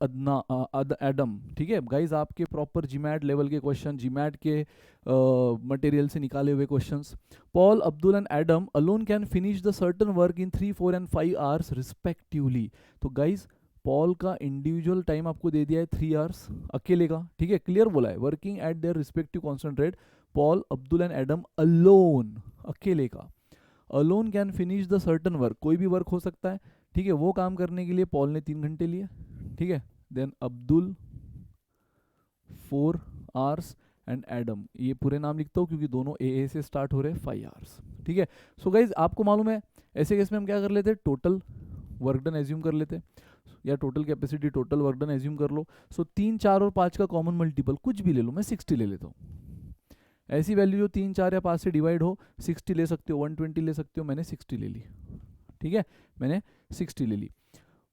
Adam. ठीक है गाइज, आपके प्रॉपर जीमैट लेवल के क्वेश्चन, जीमैट के मटेरियल से निकाले हुए questions. Paul, Abdul and Adam alone can finish the certain work in 3, 4 and 5 hours respectively. तो गाइज पॉल का इंडिविजुअल टाइम आपको दे दिया है 3 आवर्स अकेले का, ठीक है, क्लियर बोला है। Working at their respective constant rate, Paul, Abdul and Adam alone, अकेले का। Alone can finish the certain work, कोई भी वर्क हो सकता है, ठीक है। वो काम करने के लिए पॉल ने 3 घंटे लिए, ठीक है। Then Abdul 4 hours and Adam, ये पूरे नाम लिखता हूँ क्योंकि दोनों ए से स्टार्ट हो रहे हैं, 5 आवर्स, ठीक है। सो गाइज आपको मालूम है ऐसे केस में हम क्या कर लेते हैं, टोटल वर्क डन एज्यूम कर लेते हैं, या total capacity total work done assume कर लो। सो 3, 4 और 5 का कॉमन मल्टीपल कुछ भी ले लो, मैं 60 ले लेता हूँ। ऐसी वैल्यू जो 3, 4 या 5 से डिवाइड हो, 60 ले सकते हो, 120 ले सकते हो, मैंने 60 ले ली, ठीक है, मैंने 60 ले ली।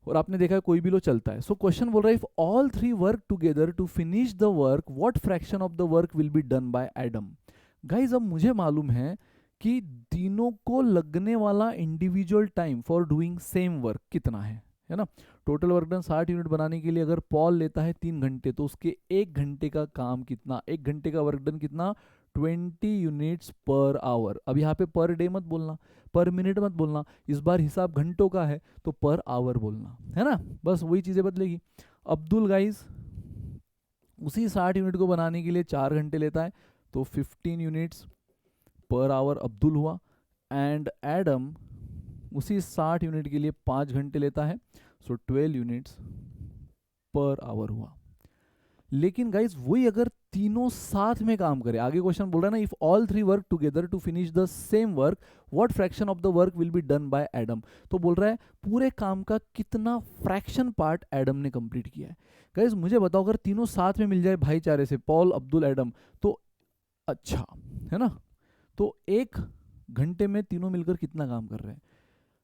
और आपने देखा कोई भी लो चलता है। सो क्वेश्चन बोल रहा है if all 3 work together to finish the work, what fraction of the work will be done by Adam. Guys अब मुझे मालूम है कि तीनों को लगने वाला individual time for doing same work कितना है ना। टोटल वर्क डन 60 यूनिट बनाने के लिए अगर पॉल लेता है 3 घंटे तो उसके 1 घंटे का काम कितना, 1 घंटे का वर्क डन कितना, 20 यूनिट्स पर आवर। अब यहाँ पे पर डे मत बोलना, पर मिनट मत बोलना, इस बार हिसाब घंटों का है तो पर आवर बोलना, है ना, बस वही चीजें बदलेगी। अब्दुल गाइज उसी 60 यूनिट को बनाने के लिए 4 घंटे लेता है, तो 15 यूनिट्स पर आवर अब्दुल हुआ। एंड एडम उसी 60 यूनिट के लिए 5 घंटे लेता है, सो 12 यूनिट्स पर आवर हुआ। लेकिन गाइज वही अगर तीनों साथ में काम करे, आगे क्वेश्चन बोल रहा है ना, if all three work together to finish the same work what fraction of the work will be done by Adam. तो बोल रहा है पूरे काम का कितना फ्रैक्शन पार्ट एडम ने कंप्लीट किया है। गाइज मुझे बताओ अगर तीनों साथ में मिल जाए भाईचारे से, पॉल, अब्दुल, एडम, तो अच्छा है ना। तो 1 घंटे में तीनों मिलकर कितना काम कर रहे हैं?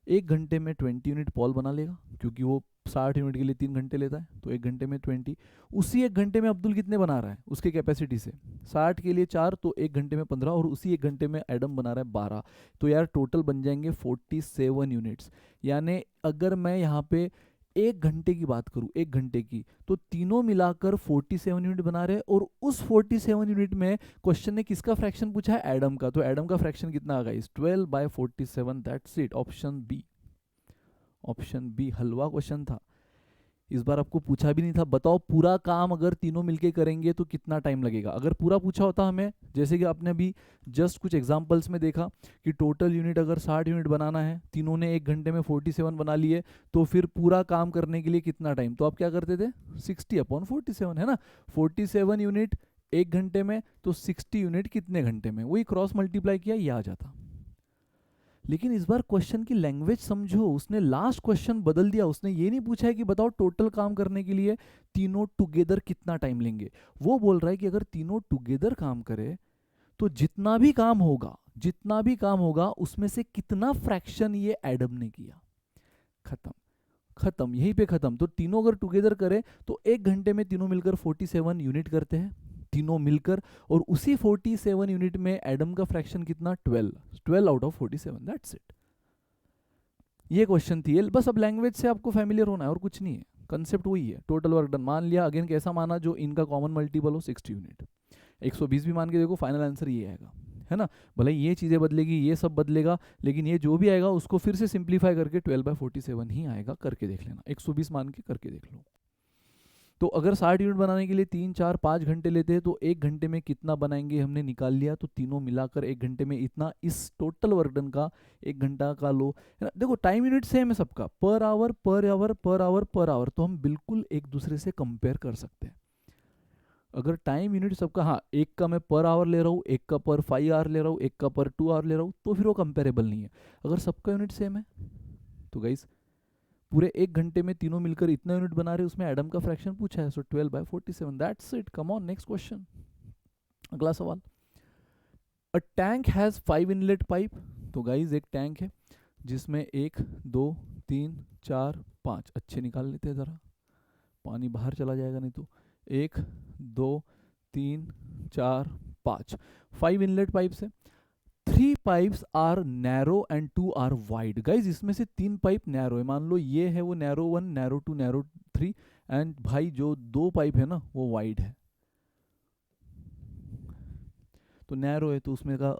1 घंटे में 20 यूनिट पॉल बना लेगा, क्योंकि वो 60 यूनिट के लिए 3 घंटे लेता है, तो 1 घंटे में 20। उसी 1 घंटे में अब्दुल कितने बना रहा है उसके कैपेसिटी से? 60 के लिए 4, तो 1 घंटे में 15, और उसी 1 घंटे में एडम बना रहा है 12। तो यार टोटल बन जाएंगे 47 यूनिट्स। यानी अगर मैं यहाँ पे 1 घंटे की बात करूँ, 1 घंटे की, तो तीनों मिलाकर 47 यूनिट बना रहे हैं। और उस 47 यूनिट में क्वेश्चन ने किसका फ्रैक्शन पूछा है? एडम का। तो एडम का फ्रैक्शन कितना आ गया? 12/47, that's it, option B. Option B halwa question था, इस बार आपको पूछा भी नहीं था। बताओ पूरा काम अगर तीनों मिलके करेंगे तो कितना टाइम लगेगा? अगर पूरा पूछा होता हमें, जैसे कि आपने अभी जस्ट कुछ एग्जांपल्स में देखा कि टोटल यूनिट अगर 60 यूनिट बनाना है, तीनों ने 1 घंटे में 47 बना लिए, तो फिर पूरा काम करने के लिए कितना टाइम? तो आप क्या करते थे? 60/47 है ना। 47 यूनिट 1 घंटे में, तो 60 यूनिट कितने घंटे में? वही क्रॉस मल्टीप्लाई किया, ये आ जाता। लेकिन इस बार क्वेश्चन की लैंग्वेज समझो, उसने लास्ट क्वेश्चन बदल दिया। उसने ये नहीं पूछा है कि बताओ टोटल काम करने के लिए तीनों टुगेदर कितना टाइम लेंगे। वो बोल रहा है कि अगर तीनों टुगेदर काम करे तो जितना भी काम होगा, जितना भी काम होगा उसमें से कितना फ्रैक्शन ये एडम ने किया। खत्म, खत्म, यहीं पे खत्म। तो तीनों अगर टुगेदर करे तो 1 घंटे में तीनों मिलकर 47 यूनिट करते हैं, तीनों मिलकर। और उसी 47 यूनिट में एडम का फ्रैक्शन कितना? 12/47, दैट्स इट। ये क्वेश्चन थी। बस अब लैंग्वेज से आपको फैमिलियर होना है और कुछ नहीं है, कंसेप्ट वही है। टोटल वर्क डन मान लिया, अगेन कैसा माना? जो इनका कॉमन मल्टीपल हो 60 यूनिट। 120 भी मान के देखो, फाइनल आंसर ये आएगा, है ना। भले ये चीज़ें बदलेगी, ये सब बदलेगा, लेकिन ये जो भी आएगा उसको फिर से सिंप्लीफाई करके 12/47 ही आएगा। करके देख लेना, 120 मान के करके देख लो। तो अगर 60 यूनिट बनाने के लिए 3, 4, 5 घंटे लेते हैं, तो 1 घंटे में कितना बनाएंगे हमने निकाल लिया। तो तीनों मिलाकर 1 घंटे में इतना, इस टोटल वर्क डन का 1 घंटा का लो, है ना। देखो टाइम यूनिट सेम है सबका, per hour per hour per hour per hour, तो हम बिल्कुल एक दूसरे से कंपेयर कर सकते हैं। अगर टाइम यूनिट सबका, हाँ, एक का मैं पर आवर ले रहा हूँ, एक का पर 5 आवर ले रहा हूँ, एक का पर 2 आवर ले रहा हूँ, तो फिर वो कंपेरेबल नहीं है। अगर सबका यूनिट सेम है तो गाइस पूरे 1 घंटे में तीनों मिलकर इतना यूनिट बना रहे, उसमें एडम का फ्रैक्शन पूछा है, सो 12/47, that's it. Come on, next question, अगला सवाल। A tank has 5 inlet pipe. तो गाइज एक टैंक है जिसमें 1, 2, 3, 4, 5, अच्छे निकाल लेते हैं जरा, पानी बाहर चला जाएगा नहीं तो। 1, 2, 3, 4, 5, 5 इनलेट पाइप्स है। 3 pipes are narrow and 2 are wide. Guys इसमें से 3 पाइप नैरो है, मान लो ये है वो नैरो 1, नैरो 2, नैरो 3, एंड भाई जो 2 पाइप है ना वो वाइड है। तो नैरो है तो उसमें का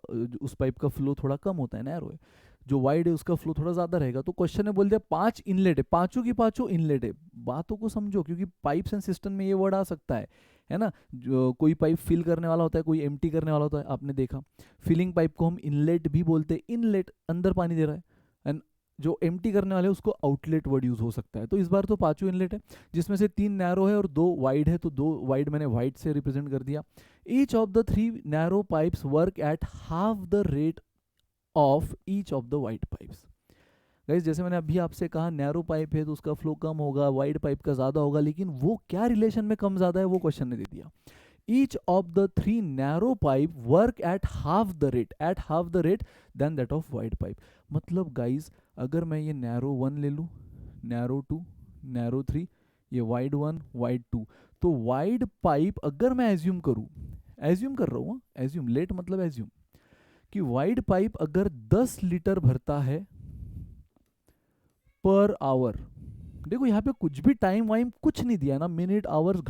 उस पाइप का फ्लो थोड़ा कम होता है, नैरो है। जो वाइड है उसका फ्लो थोड़ा ज्यादा रहेगा। तो क्वेश्चन ने बोल दिया 5 इनलेट है, पांचों की पांचों इनलेट है। बातों को समझो, क्योंकि पाइप्स एंड सिस्टम में ये वर्ड आ सकता है ना। जो कोई पाइप फिल करने वाला होता है, कोई एम्प्टी करने वाला होता है, आपने देखा। फिलिंग पाइप को हम इनलेट भी बोलते हैं, इनलेट अंदर पानी दे रहा है, एंड जो एम्प्टी करने वाले उसको आउटलेट वर्ड यूज हो सकता है। तो इस बार तो पांचों इनलेट है, जिसमें से 3 नैरो है और 2 वाइड है। तो 2 वाइड मैंने वाइड से रिप्रेजेंट कर दिया। Each of the 3 narrow pipes work at half the rate of each of the wide pipes. Guys जैसे मैंने अभी आपसे कहा, नैरो पाइप है तो उसका फ्लो कम होगा, वाइड पाइप का ज्यादा होगा, लेकिन वो क्या रिलेशन में कम ज्यादा है वो क्वेश्चन ने दे दिया। Each of the 3 narrow pipe work at half the rate then that of wide pipe. मतलब गाइस अगर मैं ये नैरो 1 ले लूँ, नैरो 2, नैरो 3, ये वाइड 1, वाइड 2, तो वाइड पाइप अगर मैं एज्यूम करूँ, एज्यूम कर रहा हूँ, एज्यूम, लेट मतलब एज्यूम, कि वाइड पाइप अगर 10 लीटर भरता है पर आवर। देखो यहाँ पे कुछ भी टाइम वाइम कुछ नहीं दिया ना, मिनट आवर्स,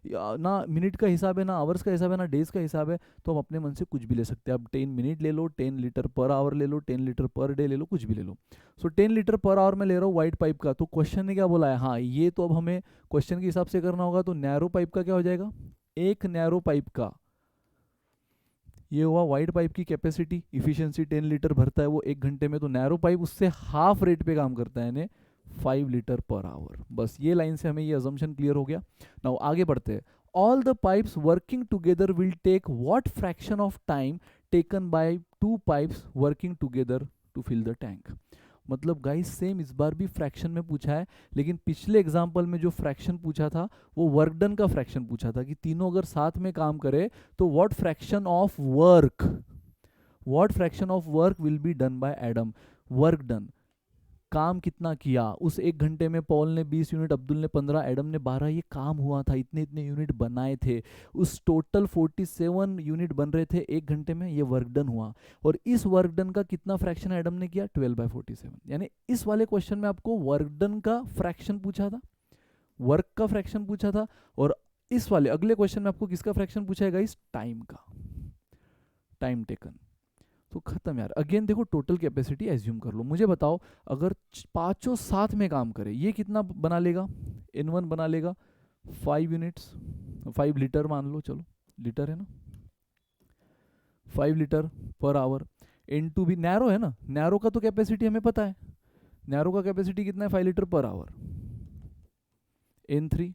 ना मिनट का हिसाब है, ना आवर्स का हिसाब है, ना डेज का हिसाब है। तो हम अपने मन से कुछ भी ले सकते हैं। अब 10 मिनट ले लो, 10 लीटर पर आवर ले लो, 10 लीटर पर डे ले लो, कुछ भी ले लो। सो 10 लीटर पर आवर में ले रहा हूँ वाइड पाइप का। तो क्वेश्चन ने क्या बोला है, हाँ ये तो अब हमें क्वेश्चन के हिसाब से करना होगा। तो नैरो पाइप का क्या हो जाएगा, एक नैरो पाइप का, ये हुआ वाइड पाइप की कैपेसिटी, इफिशिएंसी 10 लीटर भरता है वो 1 घंटे में, तो नैरो पाइप उससे हाफ रेट पे काम करता है, यानी 5 लीटर पर आवर। बस ये लाइन से हमें ये अजम्पशन क्लियर हो गया। नाउ आगे बढ़ते हैं। All the pipes working together will take what fraction of time taken by 2 pipes working together to fill the tank. मतलब गाइस सेम इस बार भी फ्रैक्शन में पूछा है, लेकिन पिछले एग्जाम्पल में जो फ्रैक्शन पूछा था वो वर्क डन का फ्रैक्शन पूछा था कि तीनों अगर साथ में काम करे तो what fraction of work will be done by Adam. Work done, काम कितना किया उस 1 घंटे में, पॉल ने 20 यूनिट, अब्दुल ने 15, एडम ने 12, ये काम हुआ था, इतने इतने यूनिट बनाए थे, उस टोटल 47 यूनिट बन रहे थे 1 घंटे में, ये वर्क डन हुआ। और इस वर्क डन का कितना फ्रैक्शन एडम ने किया, 12/47। यानी इस वाले क्वेश्चन में आपको वर्क डन का फ्रैक्शन पूछा था, वर्क का फ्रैक्शन पूछा था, और इस वाले अगले क्वेश्चन में आपको किसका फ्रैक्शन पूछा है गाइस, टाइम का, टाइम टेकन। तो खत्म यार। अगेन देखो टोटल कैपेसिटी एज्यूम कर लो, मुझे बताओ अगर पांचों साथ में काम करे ये कितना बना लेगा, N1 बना लेगा 5 यूनिट्स, 5 लीटर मान लो, चलो लीटर है ना, 5 लीटर पर आवर। N2 भी नैरो है ना, नैरो का तो कैपेसिटी हमें पता है, नैरो का कैपेसिटी कितना है, 5 litre per our. N3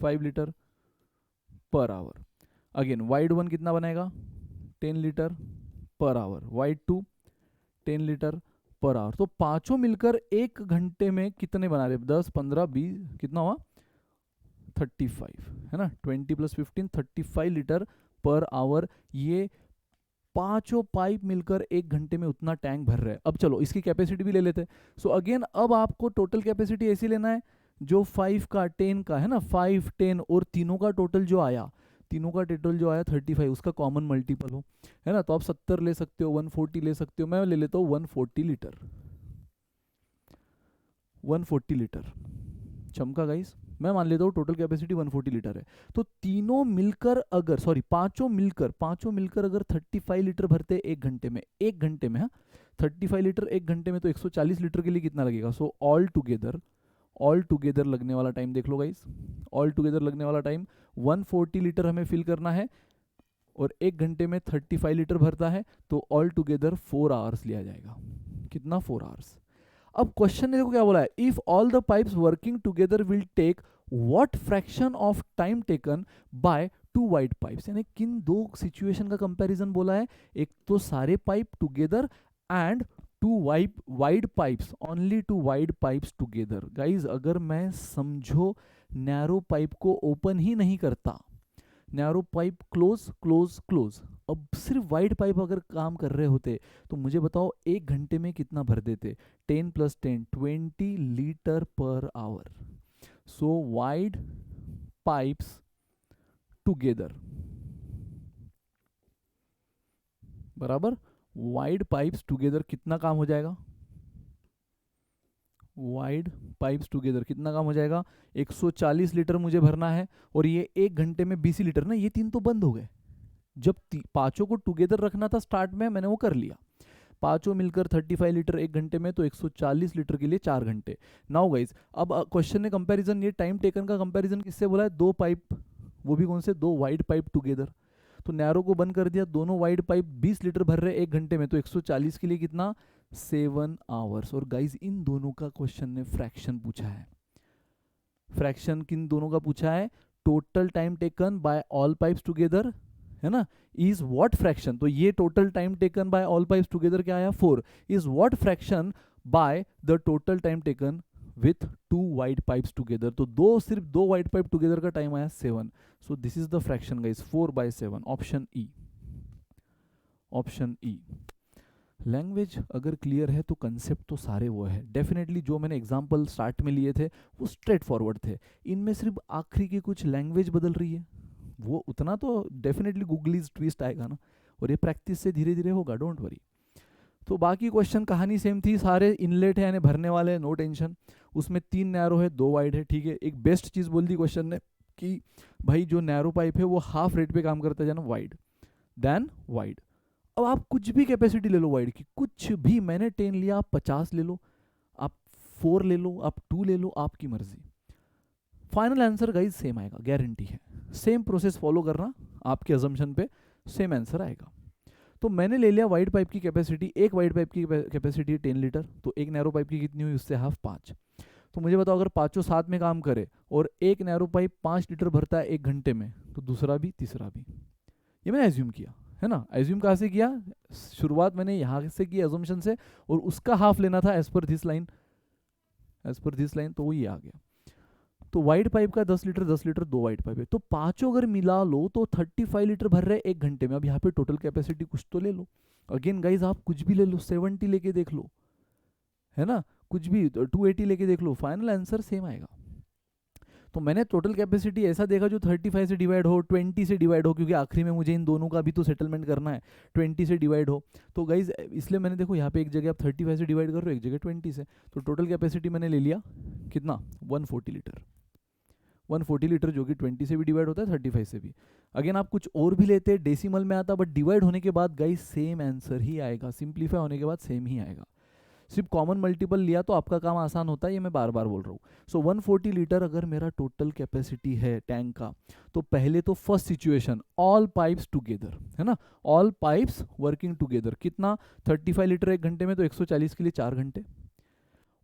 5 litre per our. Again wide one कितना बनाएगा, 10 litre per our, wide 2 10 litre per our. तो पांचों मिलकर 1 घंटे में कितने बना रहे, 10 15 20, कितना हुआ 35, है ना, 20 + 15 35 लीटर पर आवर। ये पांचों पाइप मिलकर 1 घंटे में उतना टैंक भर रहे हैं। अब चलो इसकी कैपेसिटी भी ले लेते हैं। सो अगेन अब आपको टोटल कैपेसिटी ऐसी लेना है जो 5 का 10 का है ना, 5 10 और तीनों का टोटल जो आया, तीनों का टोटल जो आया 35, उसका कॉमन मल्टीपल हो, है ना। तो आप 70 ले सकते हो, 140 ले सकते हो, मैं ले लेता हूँ 140 लीटर, 140 लीटर चमका गाइस। मैं मान लेता हूँ टोटल कैपेसिटी 140 लीटर है। तो तीनों मिलकर अगर, सॉरी पांचों मिलकर अगर 35 लीटर भरते 1 घंटे में, 1 घंटे में, हाँ 35 लीटर 1 घंटे में, तो 140 लीटर के लिए कितना लगेगा। सो ऑल टुगेदर लगने वाला टाइम देख लो गाइस, ऑल टुगेदर लगने वाला टाइम 140 लीटर हमें फिल करना है, और 1 घंटे में 35 लीटर भरता है, तो ऑल टुगेदर 4 आवर्स लिया जाएगा। कितना, 4 आवर्स। अब क्वेश्चन ने देखो क्या बोला है, if all the pipes working together will take what fraction of time taken by 2 wide pipes. यानी किन दो सिचुएशन का कंपैरिजन बोला है, एक तो सारे pipe together and 2 wide pipes, only 2 wide pipes together. Guys अगर मैं समझो नैरो पाइप को ओपन ही नहीं करता, नैरो पाइप क्लोज, अब सिर्फ वाइड पाइप अगर काम कर रहे होते तो मुझे बताओ 1 घंटे में कितना भर देते, 10 + 10 20 litre per our. So wide pipes together बराबर वाइड पाइप्स टुगेदर कितना काम हो जाएगा, वाइड पाइप्स टुगेदर कितना काम हो जाएगा, 140 लीटर मुझे भरना है, और ये 1 घंटे में 20 लीटर ना, ये 3 तो बंद हो गए। जब पांचों को टुगेदर रखना था स्टार्ट में, मैंने वो कर लिया, पांचों मिलकर 35 लीटर 1 घंटे में, तो 140 लीटर के लिए 4 घंटे। नाउ गाइज अब क्वेश्चन ने कंपैरिजन, ये टाइम टेकन का कंपैरिजन किससे बोला है, 2 पाइप, वो भी कौन से, 2 वाइड पाइप टुगेदर। तो नैरो को बंद कर दिया, दोनों वाइड पाइप 20 लीटर भर रहे 1 घंटे में, तो 140 के लिए कितना, 7 आवर्स। और गाइज इन दोनों का क्वेश्चन ने फ्रैक्शन पूछा है, फ्रैक्शन किन दोनों का पूछा है, total time taken bye all pipes together, है ना, इज व्हाट फ्रैक्शन। तो ये total time taken bye all pipes together क्या आया, 4, is what fraction by the total time taken with 2 wide pipes together. तो सिर्फ 2 वाइड पाइप टुगेदर का टाइम आया 7। So this is the fraction guys, 4/7, option E, option E. Language अगर क्लियर है तो कंसेप्ट तो सारे वो है, डेफिनेटली जो मैंने एग्जांपल स्टार्ट में लिए थे वो स्ट्रेट फॉरवर्ड थे, इनमें सिर्फ आखिरी की कुछ लैंग्वेज बदल रही है, वो उतना तो डेफिनेटली गूगलीज ट्विस्ट आएगा ना, और ये प्रैक्टिस से धीरे धीरे होगा, डोंट वरी। तो बाकी क्वेश्चन कहानी सेम थी, सारे इनलेट है यानी भरने वाले, नो टेंशन। उसमें 3 नैरो है 2 वाइड है, ठीक है। एक बेस्ट चीज़ बोल दी क्वेश्चन ने कि भाई जो नैरो पाइप है वो हाफ रेट पे काम करता है जाना वाइड देन वाइड। अब आप कुछ भी कैपेसिटी ले लो वाइड की, कुछ भी, मैंने 10 लिया, आप 50 ले लो, आप 4 ले लो, आप 2 ले लो, आपकी मर्जी, फाइनल आंसर गाइज सेम आएगा, गारंटी है। सेम प्रोसेस फॉलो करना, आपके अजम्पशन पे सेम आंसर आएगा। तो मैंने ले लिया वाइड पाइप की कैपेसिटी, एक वाइड पाइप की कैपेसिटी 10 लीटर, तो एक नैरो पाइप की कितनी हुई, उससे हाफ 5। तो मुझे बताओ अगर पाँचों साथ में काम करे और एक नैरो पाइप 5 लीटर भरता है 1 घंटे में, तो दूसरा भी तीसरा भी। ये मैंने एज्यूम किया है ना। एज्यूम कहाँ से किया, शुरुआत मैंने यहाँ से की एज्यूम्पशन से, और उसका हाफ लेना था as per this line, as per this line, तो वो ये आ गया। तो वाइड पाइप का 10 लीटर 10 लीटर 2 वाइड पाइप है, तो पांचों अगर मिला लो तो 35 लीटर भर रहे हैं 1 घंटे में। अब यहाँ पे टोटल कैपेसिटी कुछ तो ले लो। अगेन गाइज आप कुछ भी ले लो, 70 लेके देख लो, है ना, कुछ भी 280 लेके देख लो, फाइनल आंसर सेम आएगा। तो मैंने टोटल कैपेसिटी ऐसा देखा जो 35 से डिवाइड हो, 20 से डिवाइड हो, क्योंकि आखिरी में मुझे इन दोनों का भी तो सेटलमेंट करना है, 20 से डिवाइड हो। तो गाइज इसलिए मैंने देखो यहाँ पे एक जगह आप 35 से डिवाइड कर रहे हो, एक जगह 20 से, तो टोटल कैपेसिटी मैंने ले लिया कितना, 140 लीटर। 140 लीटर जो कि 20 से भी डिवाइड होता है, 35 से भी। अगेन आप कुछ और भी लेते, डेसिमल में आता, बट डिवाइड होने के बाद गाइस सेम आंसर ही आएगा, सिंप्लीफाई होने के बाद सेम ही आएगा। सिर्फ कॉमन मल्टीपल लिया तो आपका काम आसान होता है, ये मैं बार बार बोल रहा हूँ। सो 140 लीटर अगर मेरा टोटल कैपेसिटी है टैंक का, तो पहले तो first situation all pipes together, है ना, ऑल पाइप्स वर्किंग टुगेदर, कितना 35 लीटर 1 घंटे में, तो 140 के लिए 4 घंटे।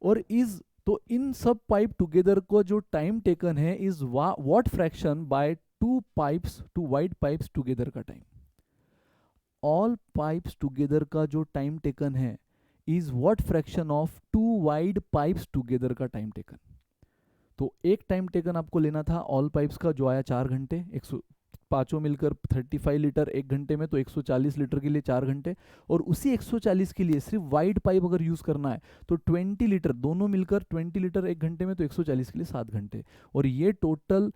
और इज, तो इन सब पाइप टुगेदर को जो टाइम टेकन है is what fraction by 2 pipes, 2 wide pipes together का टाइम। ऑल पाइप्स टुगेदर का जो टाइम टेकन है is what fraction of 2 wide pipes together का टाइम टेकन। तो एक टाइम टेकन आपको लेना था ऑल पाइप्स का जो आया 4 घंटे, 100 पाँचों मिलकर 35 लीटर 1 घंटे में, तो 140 लीटर के लिए 4 घंटे। और उसी 140 के लिए सिर्फ वाइड पाइप अगर यूज़ करना है तो 20 लीटर, दोनों मिलकर 20 लीटर 1 घंटे में, तो 140 के लिए 7 घंटे। और ये टोटल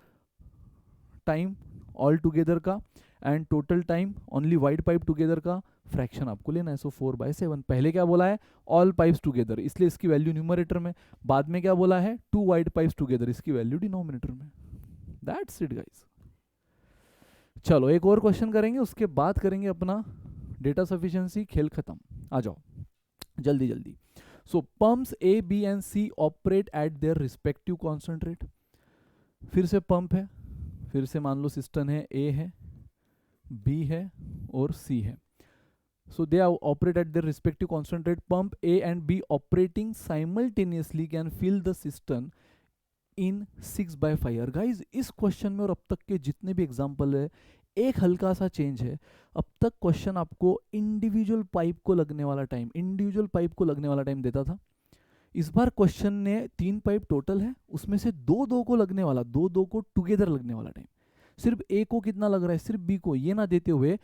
टाइम ऑल टुगेदर का, and total time only wide pipe together का फ्रैक्शन आपको लेना है। सो 4/7। पहले क्या बोला है, ऑल पाइप्स टुगेदर, इसलिए इसकी वैल्यू न्यूमरेटर में। बाद में क्या बोला है, 2 वाइड पाइप्स टुगेदर, इसकी वैल्यू डिनोमिनेटर में। That's it guys. चलो एक और क्वेश्चन करेंगे, उसके बाद करेंगे अपना डेटा सफिशिएंसी, खेल खत्म। आ जाओ जल्दी जल्दी। So pumps A B and C operate at their respective constant rate. फिर से पंप है, फिर से मान लो सिस्टम है, ए है, बी है और सी है। So they operate at their respective constant rate. Pump A and B operating simultaneously can fill the cistern in 6/5 hour. Guys, इस क्वेश्चन में और अब तक के जितने भी एग्जाम्पल है, एक हल्का सा चेंज है। अब तक क्वेश्चन आपको इंडिविजुअल पाइप को लगने वाला टाइम देता था। इस बार क्वेश्चन ने 3 पाइप टोटल है, उसमें से 2-2 को लगने वाला, 2-2 को टुगेदर लगने वाला टाइम। सिर्फ ए को कितना लग रहा है, सिर्फ बी को, ये ना देते हुए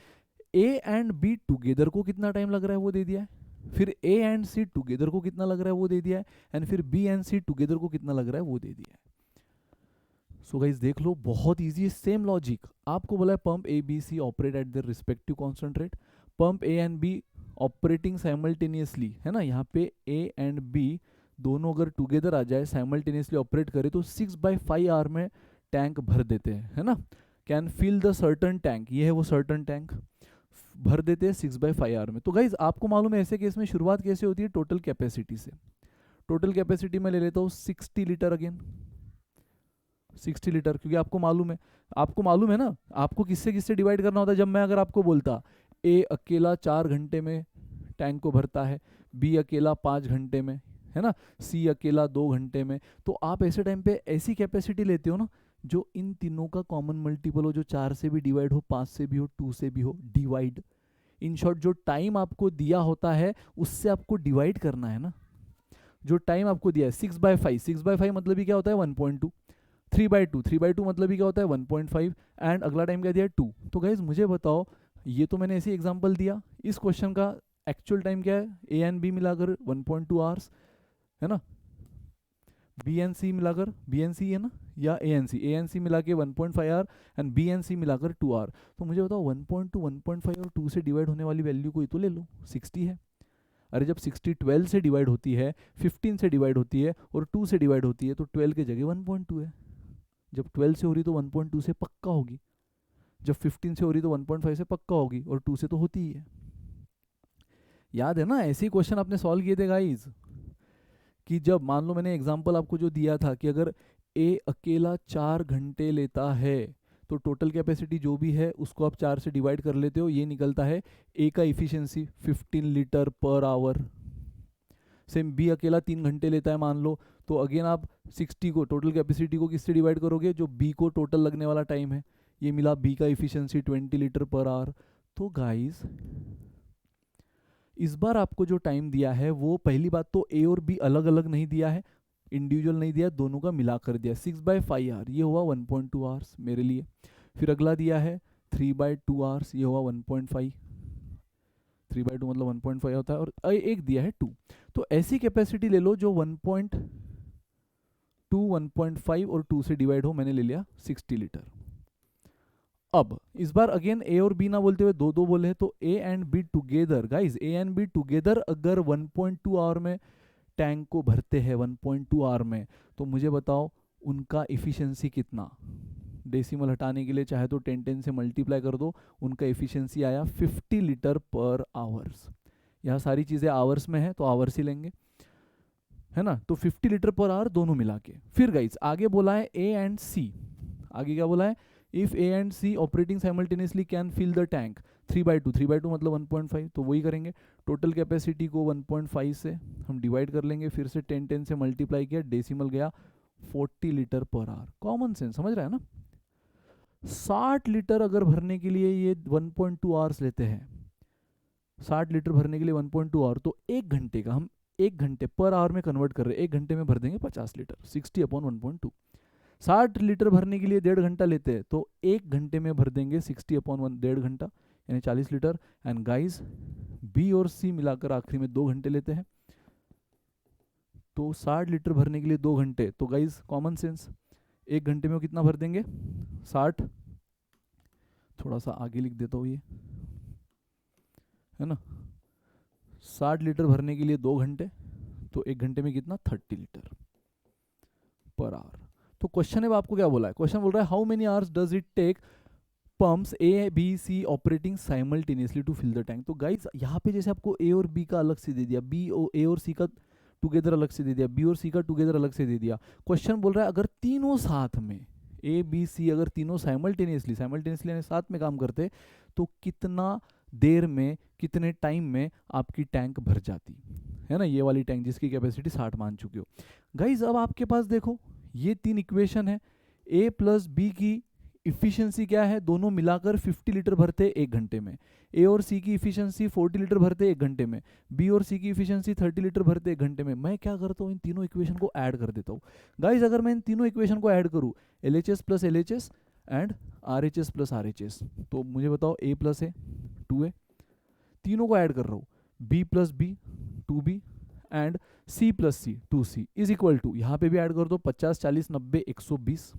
ए एंड बी टुगेदर को कितना टाइम लग रहा है वो दे दिया है, फिर ए एंड सी टुगेदर को कितना लग रहा है वो दे दिया है, एंड फिर बी एंड सी टुगेदर को कितना लग रहा है वो दे दिया है। सो गाइस देख लो, बहुत इजी है, सेम लॉजिक। आपको बोला है pump A B C operate at their respective constant rate, pump A and B operating simultaneously, है ना, यहाँ पे ए एंड बी दोनों अगर टुगेदर आ जाए, साइमल्टेनियसली ऑपरेट करे, तो 6/5 आवर में टैंक भर देते हैं, है ना। Can fill the certain tank, ये है वो सर्टन टैंक, भर देते हैं 6/5 आवर में। तो गाइज आपको मालूम है ऐसे केस में शुरुआत कैसे होती है, टोटल कैपेसिटी से। टोटल कैपेसिटी में ले लेता हूँ 60 लीटर, अगेन 60 लीटर, क्योंकि आपको मालूम है ना, आपको किससे किससे डिवाइड करना होता है। जब मैं अगर आपको बोलता ए अकेला 4 घंटे में टैंक को भरता है, बी अकेला 5 घंटे में, है ना, सी अकेला 2 घंटे में, तो आप ऐसे टाइम पे ऐसी कैपेसिटी लेते हो ना जो इन तीनों का कॉमन मल्टीपल हो, जो 4 से भी डिवाइड हो, 5 से भी हो, 2 से भी हो, डिवाइड। इन शॉर्ट जो टाइम आपको दिया होता है उससे आपको डिवाइड करना है ना। जो टाइम आपको दिया है 6/5, 6/5 मतलब ही क्या होता है 1.2, 3/2, 3/2 मतलब ही क्या होता है 1.5, एंड अगला टाइम क्या दिया है 2। तो गाइज मुझे बताओ, ये तो मैंने ऐसे एग्जाम्पल दिया, इस क्वेश्चन का एक्चुअल टाइम क्या है, ए एंड बी मिलाकर 1.2 आवर्स, है ना, बी एन सी मिलाकर, बी एन सी है ना, या ए एन सी मिला के 1.5 hour, and B and C मिलाकर 2 आवर। तो मुझे बताओ 1.2, 1.5 और 2 से डिवाइड होने वाली वैल्यू कोई तो ले लो, 60 है। अरे जब 60 12 से डिवाइड होती है, 15 से डिवाइड होती है और 2 से डिवाइड होती है, तो 12 के जगह 1.2 है। जब 12 से हो रही तो 1.2 से पक्का होगी, जब 15 से हो रही तो 1.5 से पक्का होगी, और 2 से तो होती ही है। याद है ना, ऐसे ही क्वेश्चन आपने सॉल्व किए थे गाइज, कि जब मान लो मैंने एग्जांपल आपको जो दिया था कि अगर ए अकेला 4 घंटे लेता है तो टोटल कैपेसिटी जो भी है उसको आप 4 से डिवाइड कर लेते हो, ये निकलता है ए का efficiency 15 litre per hour. Same B अकेला 3 घंटे लेता है मान लो, तो अगेन आप 60 को टोटल कैपेसिटी को किससे डिवाइड करोगे, जो बी को टोटल लगने वाला टाइम है, ये मिला बी का इफिशियंसी 20 लीटर पर आवर। तो गाइस इस बार आपको जो टाइम दिया है वो पहली बात तो ए और बी अलग अलग नहीं दिया है, इंडिविजुअल नहीं दिया, दोनों का मिला कर दिया 6/5 आवर, ये हुआ 1.2 आवर्स मेरे लिए। फिर अगला दिया है 3/2 आवर्स, ये हुआ 1.5, 3/2 मतलब 1.5 होता है, और एक दिया है 2। तो ऐसी कैपेसिटी ले लो जो 1.2, 1.5 और 2 से डिवाइड हो, मैंने ले लिया 60 लीटर। अब इस बार अगेन ए और बी ना बोलते हुए दो दो बोले, तो ए and be together, guys A and be together अगर 1.2 आवर में टैंक को भरते हैं 1.2 आवर में, तो मुझे बताओ उनका इफिशियंसी कितना। डेसिमल हटाने के लिए चाहे तो 10 से मल्टीप्लाई कर दो, उनका इफिशियंसी आया 50 लीटर पर आवर्स। यहाँ सारी चीज़ें आवर्स में है तो आवर्स ही लेंगे, है ना। तो 50 लीटर पर आवर दोनों मिला के। फिर गाइस आगे बोला है ए एंड सी, आगे क्या बोला है, if A and C operating simultaneously can fill the tank 3/2, 3/2 मतलब 1.5, तो वही करेंगे। टोटल कैपेसिटी को 1.5 से हम डिवाइड कर लेंगे, फिर से 10 से मल्टीप्लाई किया, डेसिमल गया 40 litre per our. Common sense, समझ रहा है ना। 60 लीटर अगर भरने के लिए ये 1.2 आवर्स लेते हैं, 60 लीटर भरने के लिए 1.2 आवर, तो एक घंटे का हम 1 घंटे पर आवर में कन्वर्ट कर रहे हैं, 1 घंटे में भर देंगे 50 लीटर, 60/1.2। 60 लीटर भरने के लिए 1.5 घंटा लेते हैं, तो 1 घंटे में भर देंगे 60/1 1.5 घंटा यानी 40 लीटर। एंड गाइस बी और सी मिलाकर आखिरी में 2 घंटे लेते हैं, तो 60 लीटर भरने के लिए 2 घंटे, तो गाइस कॉमन सेंस 1 घंटे में वो कितना भर देंगे 60, थोड़ा सा आगे लिख देता हूँ ये, है ना। 60 लीटर भरने के लिए 2 घंटे, तो 1 घंटे में कितना 30 लीटर पर आवर। तो क्वेश्चन है आपको क्या बोला है, क्वेश्चन बोल रहा है how many hours does it take pumps A B C operating simultaneously to fill the tank. तो गाइस यहाँ पे जैसे आपको ए और बी का अलग से दे दिया, ए और सी का टुगेदर अलग से दे दिया, बी और सी का टुगेदर अलग से दे दिया। क्वेश्चन बोल रहा है अगर तीनों साथ में ए बी सी अगर तीनों साइमल्टेनियसली यानी साथ में काम करते, तो कितना देर में कितने टाइम में आपकी टैंक भर जाती, है ना, ये वाली टैंक जिसकी कैपेसिटी 60 मान चुके हो। गाइज अब आपके पास देखो ये 3 इक्वेशन है, ए प्लस बी की इफिशियंसी क्या है, दोनों मिलाकर 50 लीटर भरते 1 घंटे में, ए और सी की इफिशियंसी 40 लीटर भरते 1 घंटे में, बी और सी की इफिशियंसी 30 लीटर भरते 1 घंटे में। मैं क्या करता हूँ इन तीनों इक्वेशन को ऐड कर देता हूँ। गाइज अगर मैं इन तीनों इक्वेशन को ऐड करूँ LHS plus LHS and RHS plus RHS, तो मुझे बताओ ए प्लस ए 2A, तीनों को ऐड कर रहा हूँ, B plus B 2B and C plus C 2C is equal to, यहाँ पे भी ऐड कर दो 50 40 90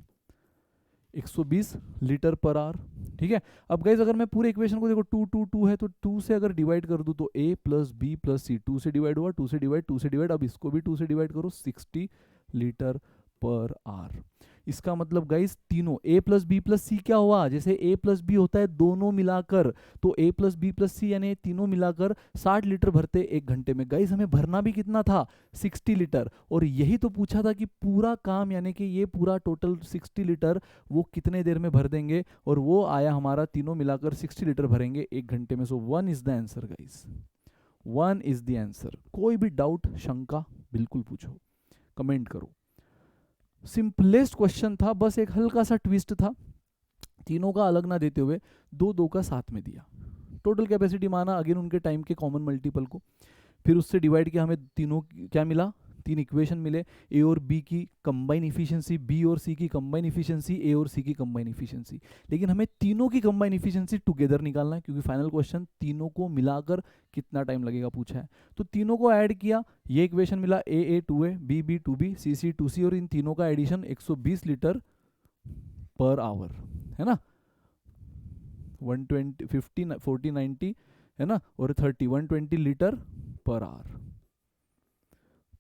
120 लीटर पर आवर, ठीक है। अब गाइज अगर मैं पूरे इक्वेशन को देखो 2 2 2 है, तो 2 से अगर डिवाइड कर दूं तो a प्लस बी प्लस सी 2 से डिवाइड हुआ, 2 से डिवाइड, अब इसको भी 2 से डिवाइड करो 60 लीटर पर आवर। इसका मतलब गाइस तीनों a प्लस बी प्लस सी क्या हुआ, जैसे a प्लस बी होता है दोनों मिलाकर, तो a प्लस बी प्लस सी यानी तीनों मिलाकर 60 लीटर भरते 1 घंटे में। गाइस हमें भरना भी कितना था 60 लीटर, और यही तो पूछा था कि पूरा काम यानी कि ये पूरा टोटल 60 लीटर वो कितने देर में भर देंगे, और वो आया हमारा तीनों मिलाकर 60 लीटर भरेंगे 1 घंटे में। सो 1 is the answer guys, 1 is the answer. कोई भी डाउट शंका बिल्कुल पूछो, कमेंट करो। सिंपलेस्ट क्वेश्चन था, बस एक हल्का सा ट्विस्ट था, तीनों का अलग ना देते हुए 2 2 का साथ में दिया। टोटल कैपेसिटी माना अगेन उनके टाइम के कॉमन मल्टीपल को, फिर उससे डिवाइड किया, हमें तीनों क्या मिला 3 इक्वेशन मिले, ए और बी की कंबाइन इफिशियंसी, बी और सी की कंबाइन इफिशियंसी, ए और सी की कंबाइन इफिशियंसी। लेकिन हमें तीनों की कंबाइन इफिशियंसी टुगेदर निकालना है, क्योंकि फाइनल क्वेश्चन तीनों को मिलाकर कितना टाइम लगेगा पूछा है। तो तीनों को ऐड किया, ये इक्वेशन मिला ए 2A बी 2B सी 2C, और इन तीनों का एडिशन 120 लीटर पर आवर, है ना, 120 50 40 90 है ना, और 30 120 लीटर पर आवर।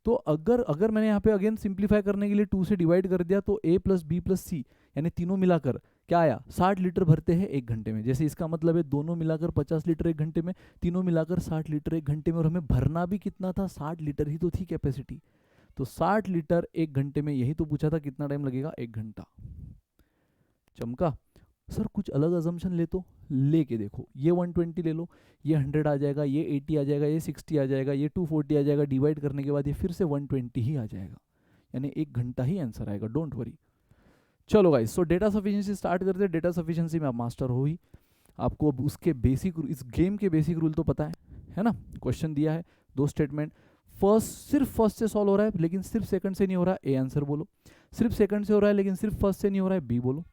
तो अगर मैंने यहाँ पे अगेन सिंप्लीफाई करने के लिए 2 से डिवाइड कर दिया, तो a प्लस बी प्लस सी यानी तीनों मिलाकर क्या आया 60 लीटर भरते हैं 1 घंटे में। जैसे इसका मतलब है दोनों मिलाकर 50 लीटर 1 घंटे में, तीनों मिलाकर 60 लीटर 1 घंटे में, और हमें भरना भी कितना था 60 लीटर ही तो थी कैपेसिटी। तो 60 लीटर 1 घंटे में, यही तो पूछा था कितना टाइम लगेगा 1 घंटा। चमका। सर कुछ अलग अजम्पशन ले तो लेके देखो, ये 120 ले लो, ये 100 आ जाएगा, ये 80 आ जाएगा, ये 60 आ जाएगा, ये 240 आ जाएगा, डिवाइड करने के बाद ये फिर से 120 ही आ जाएगा, यानी 1 घंटा ही आंसर आएगा, डोंट वरी। चलो गाइस, सो डेटा सफिशिएंसी स्टार्ट करते हैं। डेटा सफिशिएंसी में आप मास्टर हो ही, आपको अब उसके बेसिक, इस गेम के बेसिक रूल तो पता है ना। क्वेश्चन दिया है, 2 स्टेटमेंट, सिर्फ फर्स्ट से सॉल्व हो रहा है लेकिन सिर्फ सेकंड से नहीं हो रहा है, ए आंसर बोलो। सिर्फ सेकंड से हो रहा है लेकिन सिर्फ फर्स्ट से नहीं हो रहा है, बी बोलो।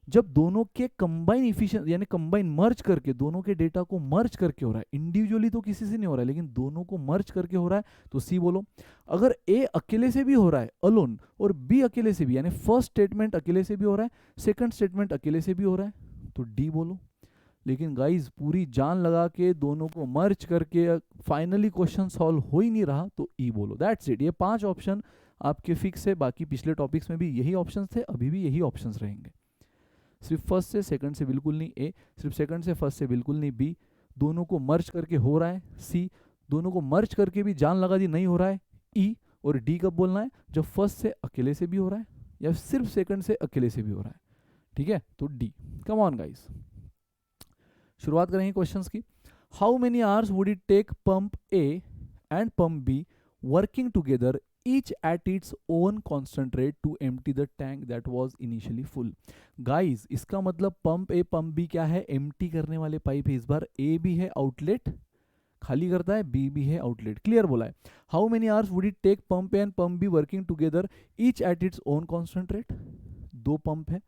जब दोनों के कंबाइन इफिशिएंट यानी कंबाइन मर्ज करके, दोनों के डेटा को मर्ज करके हो रहा है, इंडिविजुअली तो किसी से नहीं हो रहा है लेकिन दोनों को मर्ज करके हो रहा है, तो सी बोलो। अगर ए अकेले से भी हो रहा है अलोन, और बी अकेले से भी, यानी फर्स्ट स्टेटमेंट अकेले से भी हो रहा है, सेकंड स्टेटमेंट अकेले से भी हो रहा है, तो डी बोलो। लेकिन गाइज पूरी जान लगा के दोनों को मर्ज करके फाइनली क्वेश्चन सॉल्व हो ही नहीं रहा, तो ई बोलो। That's it. ये 5 ऑप्शन आपके फिक्स है, बाकी पिछले टॉपिक्स में भी यही ऑप्शंस थे, अभी भी यही ऑप्शंस रहेंगे। सिर्फ फर्स्ट से सेकंड से बिल्कुल नहीं ए, सिर्फ सेकंड से फर्स्ट से बिल्कुल नहीं बी, दोनों को मर्ज करके हो रहा है सी, दोनों को मर्ज करके भी जान लगा दी नहीं हो रहा है ई, और डी कब बोलना है, जब फर्स्ट से अकेले से भी हो रहा है या सिर्फ सेकंड से अकेले से भी हो रहा है। ठीक है, तो डी। कम ऑन गाइस, शुरुआत करेंगे क्वेश्चंस की। How many hours would it take pump A and pump B working together each at its own constant rate to empty the tank that was initially full। Guys इसका मतलब पंप ए पंप बी क्या है, एम्प्टी करने वाले पाइप है। इस बार ए भी है आउटलेट, खाली करता है, बी भी है आउटलेट, क्लियर बोला है। How many hours would it take pump A and pump B working together each at its own constant rate. 2 pump है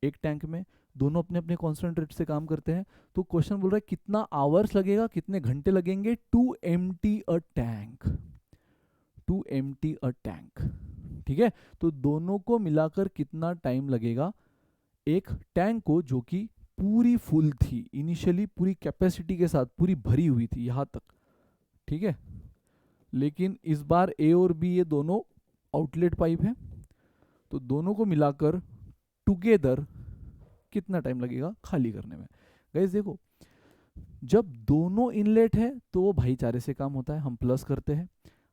एक टैंक में, दोनों अपने अपने कांस्टेंट रेट से काम करते हैं, तो क्वेश्चन बोल रहा है कितना आवर्स लगेगा, कितने घंटे लगेंगे to empty a tank, to empty a tank. ठीक है, तो दोनों को मिलाकर कितना टाइम लगेगा एक टैंक को, जो कि पूरी फुल थी इनिशियली, पूरी कैपेसिटी के साथ पूरी भरी हुई थी यहां तक। ठीक है, लेकिन इस बार ए और बी ये दोनों आउटलेट पाइप है, तो दोनों को मिलाकर टुगेदर कितना टाइम लगेगा खाली करने में। गाइस देखो, जब दोनों इनलेट है तो वो भाईचारे से काम होता है, हम प्लस करते हैं।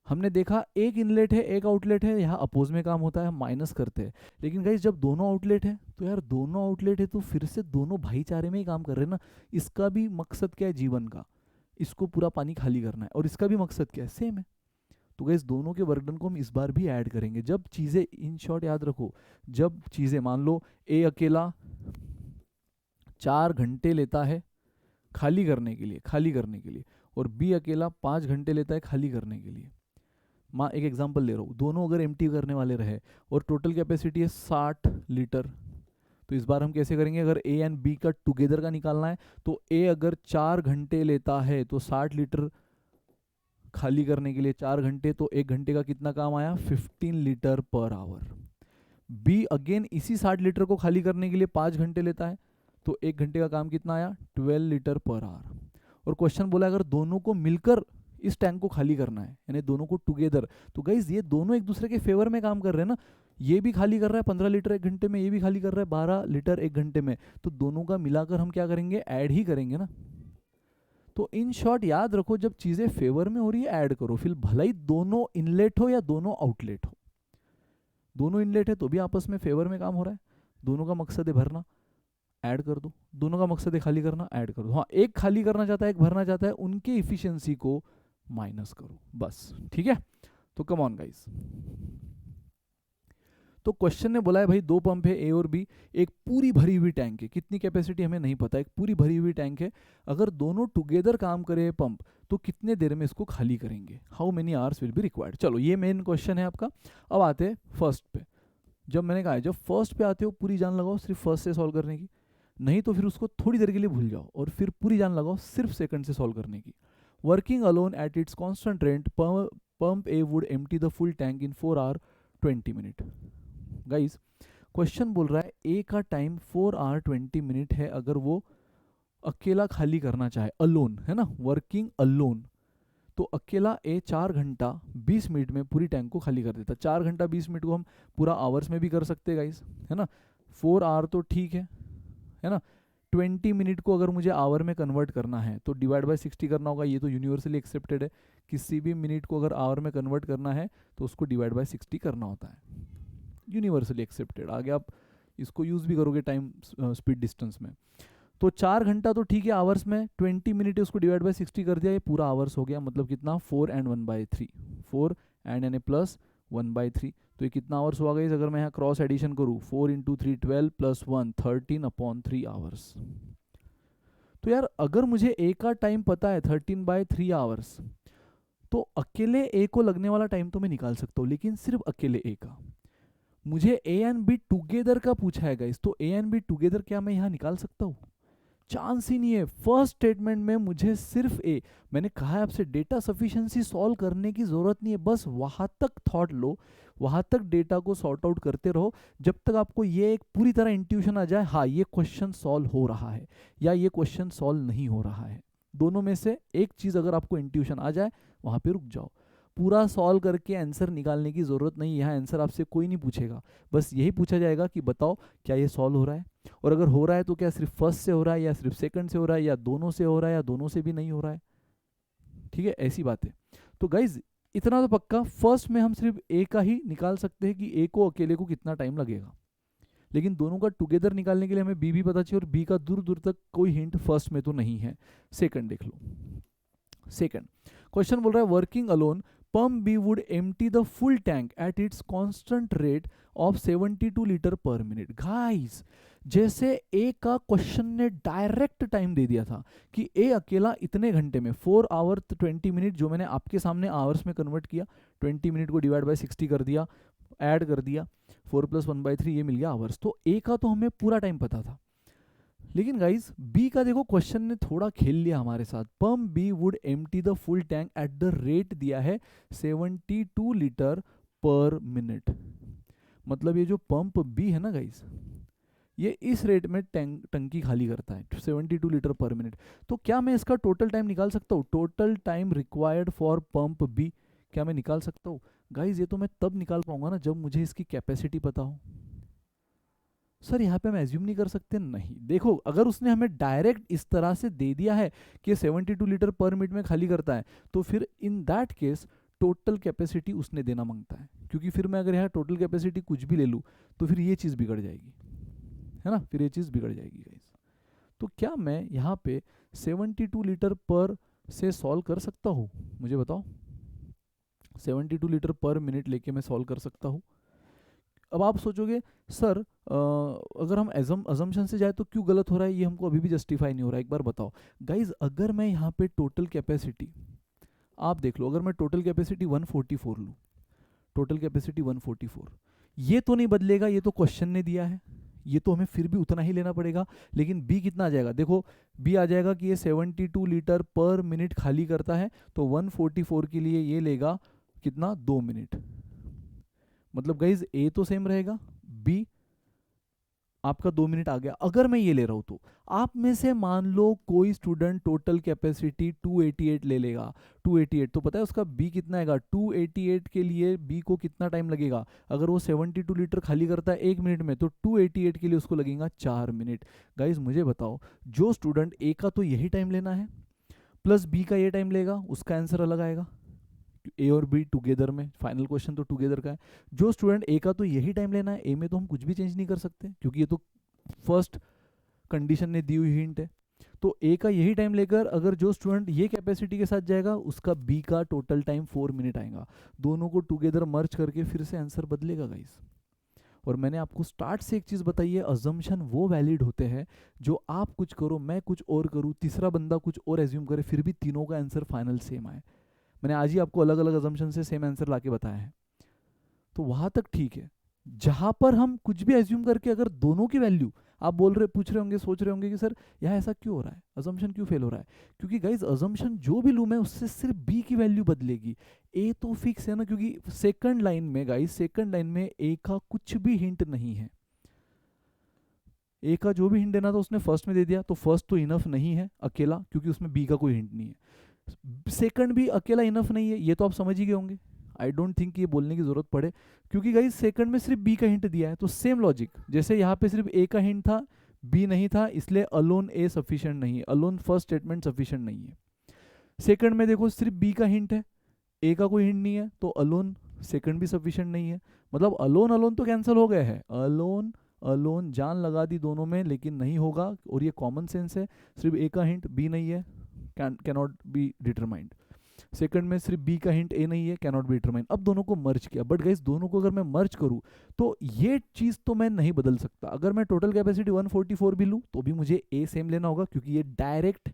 हमने देखा एक इनलेट है एक आउटलेट है, यहाँ अपोज में काम होता है, हम माइनस करते हैं। लेकिन गाइस जब दोनों आउटलेट है तो यार दोनों आउटलेट है तो फिर से दोनों भाईचारे में ही काम कर रहे हैं ना। इसका भी मकसद क्या है जीवन का, इसको पूरा पानी खाली करना है, और इसका भी मकसद क्या है, सेम है। तो गाइस दोनों के वर्कडन को हम इस बार भी ऐड करेंगे। जब चीज़ें, इन शॉर्ट याद रखो, जब चीज़ें मान लो ए अकेला 4 घंटे लेता है खाली करने के लिए, और बी अकेला 5 घंटे लेता है खाली करने के लिए। माँ एक एग्जांपल ले रहा हूँ, दोनों अगर एम्प्टी करने वाले रहे और टोटल कैपेसिटी है 60 लीटर, तो इस बार हम कैसे करेंगे, अगर ए एंड बी का टुगेदर का निकालना है तो ए अगर 4 घंटे लेता है तो 60 लीटर खाली करने के लिए 4 घंटे, तो 1 घंटे का कितना काम आया, 15 litre per our. Be again इसी 60 लीटर को खाली करने के लिए 5 घंटे लेता है, तो 1 घंटे का काम कितना आया, 12 लीटर पर आवर। और क्वेश्चन बोला अगर दोनों को मिलकर इस टैंक को खाली करना है, यानी दोनों को टुगेदर, तो गाइज ये दोनों एक दूसरे के फेवर में काम कर रहे हैं ना। ये भी खाली कर रहा है 15 लीटर 1 घंटे में, ये भी खाली कर रहा है 12 लीटर 1 घंटे में, तो दोनों का मिलाकर हम क्या करेंगे, ऐड ही करेंगे ना। तो इन शॉर्ट याद रखो, जब चीजें फेवर में हो रही है ऐड करो, फिर भले ही दोनों इनलेट हो या दोनों आउटलेट हो। दोनों इनलेट है तो भी आपस में फेवर में काम हो रहा है, दोनों का मकसद है भरना, ऐड कर दो। दोनों का मकसद है खाली करना, ऐड कर दो। हाँ, एक खाली करना चाहता है एक भरना चाहता है, उनके इफिशियंसी को माइनस करो बस। ठीक है, तो कम ऑन गाइस। तो क्वेश्चन ने बोला है भाई 2 पंप है ए और बी, एक पूरी भरी हुई टैंक है, कितनी कैपेसिटी हमें नहीं पता, एक पूरी भरी हुई टैंक है, अगर दोनों टुगेदर काम करे पंप तो कितने देर में इसको खाली करेंगे, how many hours will be required. चलो ये मेन क्वेश्चन है आपका। अब आते हैं फर्स्ट पे। जब मैंने कहा है जब फर्स्ट पे आते हो पूरी जान लगाओ सिर्फ फर्स्ट से सॉल्व करने की, नहीं तो फिर उसको थोड़ी देर के लिए भूल जाओ और फिर पूरी जान लगाओ सिर्फ सेकंड से सॉल्व करने की। Working alone at its constant rate pump A would empty the full tank in 4 hour 20 minute. Guys question बोल रहा है ए का टाइम 4 आवर 20 मिनट है, अगर वो अकेला खाली करना चाहे, अलोन है ना, वर्किंग अलोन, तो अकेला ए 4 घंटा 20 मिनट में पूरी टैंक को खाली कर देता। 4 घंटा 20 मिनट को हम पूरा आवर्स में भी कर सकते हैं गाइस, है ना। 4 आवर तो ठीक है ना। 20 मिनट को अगर मुझे आवर में कन्वर्ट करना है तो डिवाइड बाय 60 करना होगा, ये तो यूनिवर्सली एक्सेप्टेड है। किसी भी मिनट को अगर आवर में कन्वर्ट करना है तो उसको डिवाइड बाय 60 करना होता है, यूनिवर्सली एक्सेप्टेड। आगे आप इसको यूज़ भी करोगे टाइम स्पीड डिस्टेंस में। तो 4 घंटा तो ठीक है आवर्स में, 20 मिनट उसको डिवाइड बाय 60 कर दिया, ये पूरा आवर्स हो गया। मतलब कितना 4 एंड 1/3, 4 एंड यानी प्लस 1/3। तो ये कितना आवर्स हुआ गाइस? अगर मैं यहाँ क्रॉस एडिशन करूँ 4 × 3 12 प्लस 1 13/3 आवर्स। तो यार अगर मुझे ए का टाइम पता है 13/3 आवर्स, तो अकेले ए को लगने वाला टाइम तो मैं निकाल सकता हूँ, लेकिन सिर्फ अकेले ए का। मुझे ए एंड बी टुगेदर का पूछा है गाइस, तो ए एंड बी टुगेदर क्या मैं यहाँ निकाल सकता हूँ? चांस ही नहीं है। फर्स्ट स्टेटमेंट में मुझे सिर्फ ए, मैंने कहा है आपसे डेटा सफिशिएंसी सॉल्व करने की जरूरत नहीं है, बस वहां तक थॉट लो, वहां तक डेटा को सॉर्ट आउट करते रहो जब तक आपको ये एक पूरी तरह इंट्यूशन आ जाए, हाँ ये क्वेश्चन सॉल्व हो रहा है या ये क्वेश्चन सॉल्व नहीं हो रहा है। दोनों में से एक चीज अगर आपको इंट्यूशन आ जाए वहां पे रुक जाओ। पूरा सॉल्व करके आंसर निकालने की जरूरत नहीं, यहाँ आंसर आपसे कोई नहीं पूछेगा, बस यही पूछा जाएगा कि बताओ क्या ये सॉल्व हो रहा है, और अगर हो रहा है तो क्या सिर्फ फर्स्ट से हो रहा है या सिर्फ सेकंड से हो रहा है या दोनों से हो रहा है या दोनों से भी नहीं हो रहा है। ठीक है, ऐसी बात है। तो गाइज इतना तो पक्का, फर्स्ट में हम सिर्फ ए का ही निकाल सकते हैं कि ए को अकेले को कितना टाइम लगेगा, लेकिन दोनों का टुगेदर निकालने के लिए हमें बी भी पता चाहिए, और बी का दूर दूर तक कोई हिंट फर्स्ट में तो नहीं है। सेकंड देख लो। सेकंड क्वेश्चन बोल रहा है working alone pump B would empty the full tank at its constant rate of 72 litre पर मिनट। गाइस जैसे ए का क्वेश्चन ने डायरेक्ट टाइम दे दिया था कि ए अकेला इतने घंटे में 4 आवर 20 मिनट, जो मैंने आपके सामने आवर्स में कन्वर्ट किया, 20 मिनट को डिवाइड बाय 60 कर दिया, ऐड कर दिया, 4 + 1/3 ये मिल गया आवर्स। तो ए का तो हमें पूरा टाइम पता था, लेकिन गाइस बी का देखो क्वेश्चन ने थोड़ा खेल लिया हमारे साथ। Pump B would empty the full tank at the rate दिया है 72 लीटर पर मिनट। मतलब ये जो पंप बी है ना गाइस, ये इस रेट में टंकी खाली करता है 72 लीटर पर मिनट। तो क्या मैं इसका टोटल टाइम निकाल सकता हूँ? Total time required for pump B क्या मैं निकाल सकता हूँ? गाइस ये तो मैं तब निकाल पाऊंगा ना जब मुझे इसकी कैपेसिटी पता हो। सर यहाँ पे हम एज्यूम नहीं कर सकते? नहीं, देखो अगर उसने हमें डायरेक्ट इस तरह से दे दिया है कि 72 लीटर पर मिनट में खाली करता है, तो फिर in that case total capacity उसने देना मांगता है, क्योंकि फिर मैं अगर यहाँ टोटल कैपेसिटी कुछ भी ले लूँ तो फिर ये चीज़ बिगड़ जाएगी, है ना, फिर ये चीज़ बिगड़ जाएगी गाइस। तो क्या मैं यहाँ पे 72 लीटर पर से सॉल्व कर सकता हूँ? मुझे बताओ, 72 लीटर पर मिनट लेके मैं सॉल्व कर सकता हूँ? अब आप सोचोगे सर अगर हम अजम्पशन से जाए तो क्यों गलत हो रहा है, ये हमको अभी भी जस्टिफाई नहीं हो रहा है। एक बार बताओ गाइज, अगर मैं यहाँ पे टोटल कैपेसिटी, आप देख लो, अगर मैं टोटल कैपेसिटी 144 लूँ, टोटल कैपेसिटी 144, ये तो नहीं बदलेगा, ये तो क्वेश्चन ने दिया है, ये तो हमें फिर भी उतना ही लेना पड़ेगा। लेकिन बी कितना आ जाएगा? देखो बी आ जाएगा कि ये 72 लीटर पर मिनट खाली करता है, तो 144 के लिए ये लेगा कितना? 2 मिनट। मतलब गाइज ए तो सेम रहेगा, बी आपका 2 मिनट आ गया। अगर मैं ये ले रहा हूं तो आप में से मान लो कोई स्टूडेंट टोटल कैपेसिटी 288 ले लेगा, 288, तो पता है उसका बी कितना आएगा? 288 के लिए बी को कितना टाइम लगेगा? अगर वो 72 लीटर खाली करता है 1 मिनट में, तो 288 के लिए उसको लगेगा 4 मिनट। गाइज मुझे बताओ, जो स्टूडेंट ए का तो यही टाइम लेना है प्लस बी का ये टाइम लेगा, उसका आंसर अलग आएगा। ए और बी टुगेदर में, फाइनल क्वेश्चन तो टुगेदर का है। जो स्टूडेंट ए का तो यही टाइम लेना है, ए में तो हम कुछ भी चेंज नहीं कर सकते क्योंकि ये तो फर्स्ट कंडीशन ने दी हुई हिंट है। तो ए का यही टाइम लेकर अगर जो स्टूडेंट ये कैपेसिटी के साथ जाएगा, उसका बी का टोटल टाइम 4 मिनट आएगा। दोनों को टुगेदर मर्ज करके फिर से आंसर बदलेगा गाइस। और मैंने आपको स्टार्ट से एक चीज़ बताई है, अजम्पशन वो वैलिड होते हैं जो आप कुछ करो, मैं कुछ और करूँ, तीसरा बंदा कुछ और एज्यूम करे, फिर भी तीनों का आंसर फाइनल सेम आए। मैंने आज ही आपको अलग अलग अजम्पशन से सेम आंसर लाके बताया है, तो वहां तक ठीक है। जहां पर हम कुछ भी एज्यूम करके अगर दोनों की वैल्यू, आप पूछ रहे होंगे, सोच रहे होंगे कि सर यहाँ ऐसा क्यों हो रहा है, अजम्पशन क्यों फेल हो रहा है? क्योंकि गाइज अजम्पशन जो भी लूँ मैं, उससे सिर्फ बी की वैल्यू बदलेगी, ए तो फिक्स है ना। क्योंकि सेकंड लाइन में गाइज, सेकंड लाइन में ए का कुछ भी हिंट नहीं है। ए का जो भी हिंट देना था उसने फर्स्ट में दे दिया, तो फर्स्ट तो इनफ नहीं है अकेला, क्योंकि उसमें बी का कोई हिंट नहीं है। सेकंड भी अकेला इनफ नहीं है, ये तो आप समझ ही गए होंगे। आई डोंट थिंक ये बोलने की जरूरत पड़े, क्योंकि गाइस सेकंड में सिर्फ बी का हिंट दिया है। तो सेम लॉजिक, जैसे यहाँ पे सिर्फ ए का हिंट था, बी नहीं था, इसलिए अलोन ए सफिशिएंट नहीं है, अलोन फर्स्ट स्टेटमेंट सफिशिएंट नहीं है। सेकंड में देखो सिर्फ बी का हिंट है, ए का कोई हिंट नहीं है, तो अलोन सेकंड भी सफिशिएंट नहीं है। मतलब अलोन अलोन तो कैंसिल हो गया है, अलोन अलोन जान लगा दी दोनों में, लेकिन नहीं होगा, और ये कॉमन सेंस है। सिर्फ ए का हिंट बी नहीं है, कैनॉट बी डिटरमाइंड। सेकंड में सिर्फ बी का हिंट ए नहीं है, कैनॉट बी डिटरमाइंड। अब दोनों को मर्ज किया, बट गाइस दोनों को अगर मैं मर्ज करूं तो ये चीज तो मैं नहीं बदल सकता। अगर मैं टोटल कैपेसिटी 144 भी लूं तो भी मुझे ए सेम लेना होगा, क्योंकि ये डायरेक्ट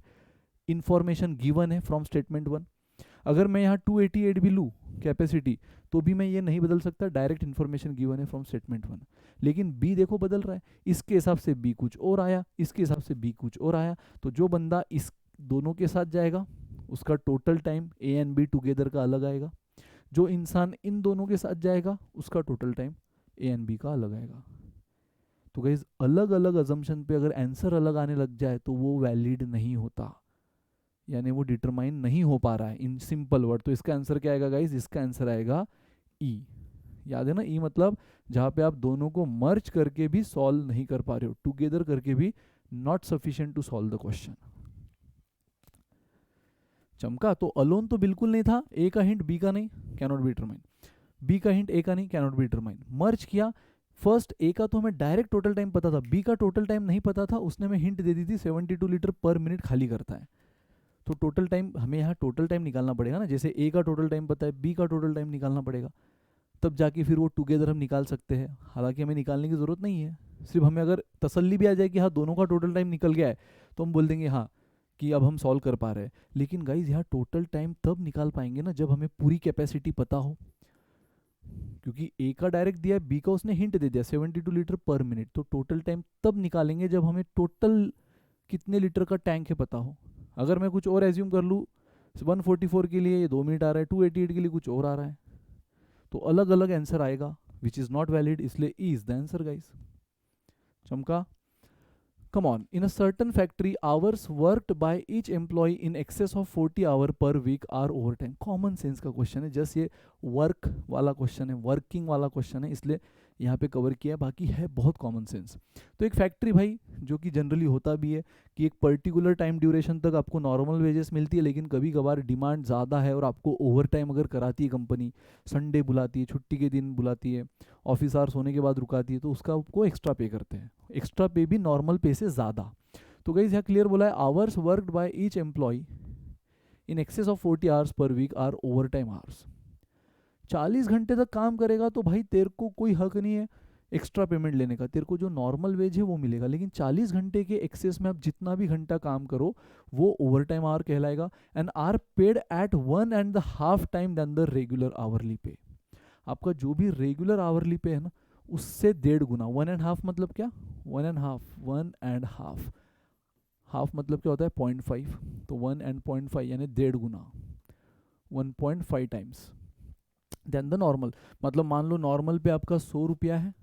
इंफॉर्मेशन गिवन है फ्रॉम स्टेटमेंट 1। अगर मैं यहाँ 288 भी लूँ कैपेसिटी तो भी मैं ये नहीं बदल सकता, डायरेक्ट इन्फॉर्मेशन गिवन है फ्रॉम स्टेटमेंट 1। लेकिन बी देखो बदल रहा है, इसके हिसाब से बी कुछ और आया, इसके हिसाब से बी कुछ और आया। तो जो बंदा इस दोनों के साथ जाएगा उसका total time A and be together का अलग आएगा। जो इंसान इन दोनों के साथ जाएगा उसका total time A and B का अलग आएगा। तो गाइस अलग अलग अजम्पशन पे अगर आंसर अलग आने लग जाए तो वो वैलिड नहीं होता, यानी वो डिटरमाइन नहीं हो पा रहा है इन सिंपल वर्ड। तो इसका आंसर क्या आएगा गाइस? इसका आंसर आएगा ई। याद है ना, ई मतलब जहां पे आप दोनों को मर्ज करके भी सॉल्व नहीं कर पा रहे हो, टुगेदर करके भी not sufficient to solve the question. चमका? तो अलोन तो बिल्कुल नहीं था, ए का हिंट बी का नहीं, कैनॉट बी डिटरमाइन। बी का हिंट ए का नहीं, कैनॉट बी डिटरमाइन। मर्ज किया, फर्स्ट ए का तो हमें डायरेक्ट टोटल टाइम पता था, बी का टोटल टाइम नहीं पता था, उसने हमें हिंट दे दी थी 72 लीटर पर मिनट खाली करता है। तो टोटल टाइम हमें यहाँ टोटल टाइम निकालना पड़ेगा ना, जैसे ए का टोटल टाइम पता है, बी का टोटल टाइम निकालना पड़ेगा, तब जाके फिर वो टुगेदर हम निकाल सकते हैं। हालांकि हमें निकालने की ज़रूरत नहीं है, सिर्फ हमें अगर तसल्ली भी आ जाए कि हाँ दोनों का टोटल टाइम निकल गया है तो हम बोल देंगे हाँ कि अब हम सॉल्व कर पा रहे हैं। लेकिन गाइज यहाँ टोटल टाइम तब निकाल पाएंगे ना जब हमें पूरी कैपेसिटी पता हो, क्योंकि ए का डायरेक्ट दिया है, बी का उसने हिंट दे दिया 72 लीटर पर मिनट। तो टोटल टाइम तब निकालेंगे जब हमें टोटल कितने लीटर का टैंक है पता हो। अगर मैं कुछ और एज्यूम कर लूँ, 144 के लिए ये 2 मिनट आ रहा है, 288 के लिए कुछ और आ रहा है, तो अलग अलग आंसर आएगा विच इज़ नॉट वैलिड, इसलिए E is the answer guys. चमका? Come on, in a certain factory, hours worked by each employee in excess of 40 hour per week are overtime. Common sense का क्वेश्चन है, जस्ट ये वर्क वाला क्वेश्चन है, वर्किंग वाला क्वेश्चन है, इसलिए यहाँ पे कवर किया, बाकी है बहुत कॉमन सेंस। तो एक फैक्ट्री भाई, जो कि जनरली होता भी है कि एक पर्टिकुलर टाइम ड्यूरेशन तक आपको नॉर्मल वेजेस मिलती है, लेकिन कभी कभार डिमांड ज़्यादा है और आपको ओवर टाइम अगर कराती है कंपनी, संडे बुलाती है, छुट्टी के दिन बुलाती है, ऑफिस आवर्स होने के बाद रुकाती है, तो उसका आपको एक्स्ट्रा पे करते हैं, एक्स्ट्रा पे भी नॉर्मल पे से ज़्यादा। तो गाइस यहाँ क्लियर बोला है, hours worked by each employee in excess of 40 hours per week are overtime hours. 40 घंटे तक काम करेगा तो भाई तेरे को कोई हक नहीं है एक्स्ट्रा पेमेंट लेने का, तेरे को जो नॉर्मल वेज है वो मिलेगा। लेकिन 40 घंटे के एक्सेस में आप जितना भी घंटा काम करो वो ओवर टाइम आवर कहलाएगा, and are paid at 1.5 time then the regular hourly pay. आपका जो भी रेगुलर आवरली पे है ना उससे 1.5 गुना। 1.5 मतलब क्या? 1.5 हाफ मतलब क्या होता है? 0.5, तो 1 and 0.5 यानी 1.5 गुना, 1.5 टाइम्स देन द नॉर्मल। मतलब मान लो नॉर्मल पे आपका 100 रुपया है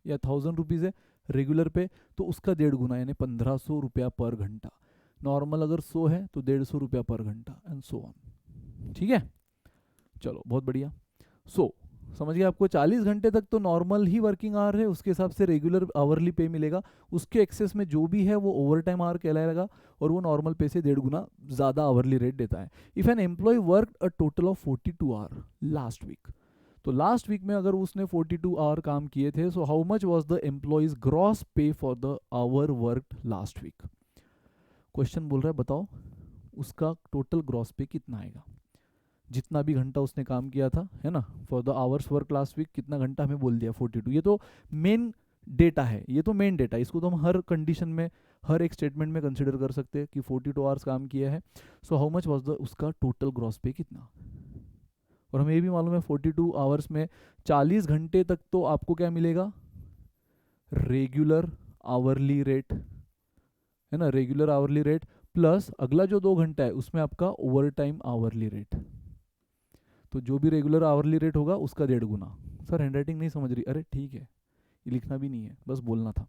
या 1000 रुपीज़ है रेगुलर पे, तो उसका 1.5 गुना यानी 1500 रुपया पर घंटा। नॉर्मल अगर 100 है तो 150 रुपया पर घंटा, एंड सो ऑन। ठीक है, चलो बहुत बढ़िया। सो समझ गए आपको, 40 घंटे तक तो नॉर्मल ही वर्किंग आवर है, उसके हिसाब से रेगुलर आवरली पे मिलेगा, उसके एक्सेस में जो भी है वो ओवर टाइम आवर कहलाएगा और वो नॉर्मल पे से 1.5 गुना ज़्यादा आवरली रेट देता है। If an employee work a total of 42 hour last week, तो लास्ट वीक में अगर उसने 42 आवर काम किए थे, so how much was the employee's gross pay for the hour worked last week. Question बोल रहा है बताओ उसका टोटल ग्रॉस पे कितना आएगा, जितना भी घंटा उसने काम किया था, है ना, for the hours work last week कितना घंटा हमें बोल दिया 42। ये तो मेन डेटा है, ये तो मेन डेटा, इसको तो हम हर कंडीशन में हर एक स्टेटमेंट में कंसिडर कर सकते हैं कि 42 आवर्स काम किया है। सो हाउ मच वाज द उसका टोटल ग्रॉस पे कितना। और हमें ये भी मालूम है 42 आवर्स में 40 घंटे तक तो आपको क्या मिलेगा? रेगुलर आवरली रेट, है ना, रेगुलर आवरली रेट प्लस अगला जो 2 घंटा है उसमें आपका ओवर टाइम आवरली रेट। तो जो भी रेगुलर आवरली रेट होगा उसका 1.5 गुना। सर हैंडराइटिंग नहीं समझ रही? अरे ठीक है, ये लिखना भी नहीं है, बस बोलना था।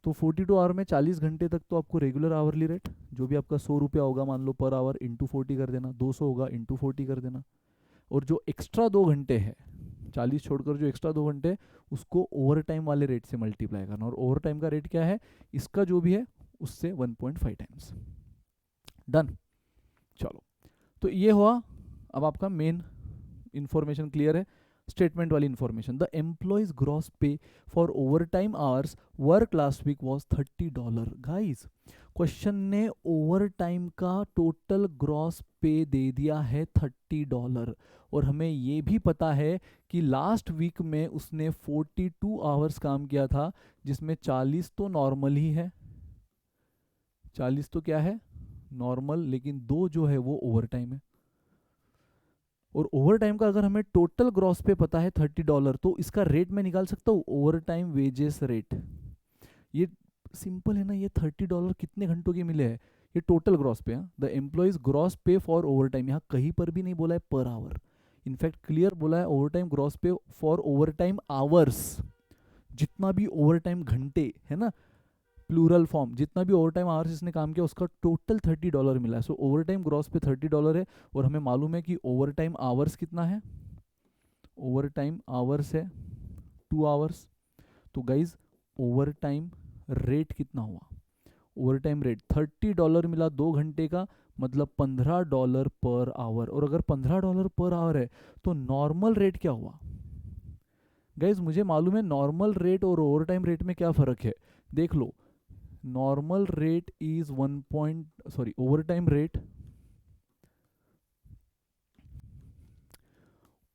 तो 42 आवर में 40 घंटे तक तो आपको रेगुलर आवरली रेट जो भी आपका 100 रुपया होगा मान लो पर आवर, इंटू 40 कर देना, 200 होगा इंटू 40 कर देना, और जो एक्स्ट्रा 2 घंटे है 40 छोड़कर जो एक्स्ट्रा 2 घंटे उसको ओवर टाइम वाले रेट से मल्टीप्लाई करना, और ओवर टाइम का रेट क्या है इसका जो भी है उससे 1.5 टाइम्स। डन। चलो तो ये हुआ, अब आपका मेन इंफॉर्मेशन क्लियर है। स्टेटमेंट वाली information, the employee's gross pay for overtime hours work last week was $30। Guys question ने ओवर टाइम का टोटल ग्रॉस पे दे दिया है $30, और हमें ये भी पता है कि लास्ट वीक में उसने 42 आवर्स काम किया था, जिसमें 40 तो नॉर्मल ही है, 40 तो क्या है नॉर्मल, लेकिन 2 जो है वो ओवर टाइम है। और ओवर टाइम का अगर हमें टोटल ग्रॉस पे पता है $30, तो इसका रेट मैं निकाल सकता हूँ, ओवर टाइम वेजेस रेट। ये सिंपल है ना, ये $30 कितने घंटों के मिले हैं, ये टोटल ग्रॉस पे। The employee's gross pay for over time, यहाँ कहीं पर भी नहीं बोला है पर आवर, इनफैक्ट क्लियर बोला है over time gross pay for overtime hours, जितना भी ओवर टाइम घंटे है ना, प्लूरल फॉर्म, जितना भी ओवर टाइम आवर्स इसने काम किया उसका टोटल $30 मिला है। सो ओवर टाइम ग्रॉस पे $30 है, और हमें मालूम है कि ओवर टाइम आवर्स कितना है, ओवर टाइम आवर्स है 2 आवर्स। तो गाइज ओवर टाइम रेट कितना हुआ, ओवर टाइम रेट $30 मिला 2 घंटे का, मतलब $15 पर आवर। और अगर $15 पर आवर है तो नॉर्मल रेट क्या हुआ गाइज, मुझे मालूम है नॉर्मल रेट और ओवर टाइम रेट में क्या फ़र्क है, देख लो। Normal rate is overtime rate,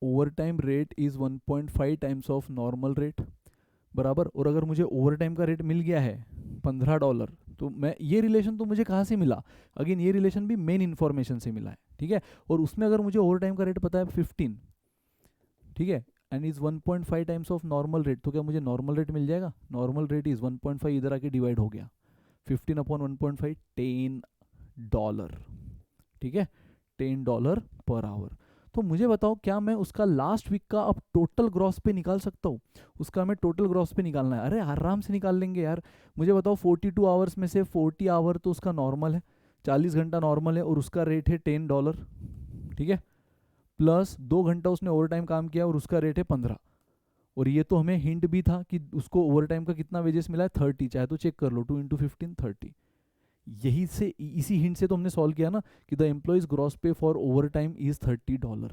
overtime rate is 1.5 times of normal rate, बराबर। और अगर मुझे ओवर टाइम का रेट मिल गया है $15, तो मैं ये रिलेशन तो मुझे कहाँ से मिला, अगेन ये रिलेशन भी मेन इंफॉर्मेशन से मिला है, ठीक है। और उसमें अगर मुझे ओवर टाइम का रेट पता है 15, ठीक है, and is 1.5 times of normal rate, तो क्या मुझे नॉर्मल रेट मिल जाएगा, नॉर्मल रेट इज 1.5, इधर आके डिवाइड हो गया 15/1.5, $10, ठीक है, $10 पर आवर। तो मुझे बताओ क्या मैं उसका लास्ट वीक का अब टोटल ग्रॉस पे निकाल सकता हूँ, उसका हमें टोटल ग्रॉस पे निकालना है, अरे आराम से निकाल लेंगे यार। मुझे बताओ 42 आवर्स में से 40 आवर तो उसका नॉर्मल है, 40 घंटा नॉर्मल है, और उसका रेट है $10, ठीक है, प्लस 2 घंटा उसने ओवर टाइम काम किया और उसका रेट है 15। और ये तो हमें हिंट भी था कि उसको ओवर टाइम का कितना वेजेस मिला है 30, चाहे तो चेक कर लो, 2 × 15 30। यही से इसी हिंट से तो हमने सॉल्व किया ना कि the employee's gross pay for over time is $30।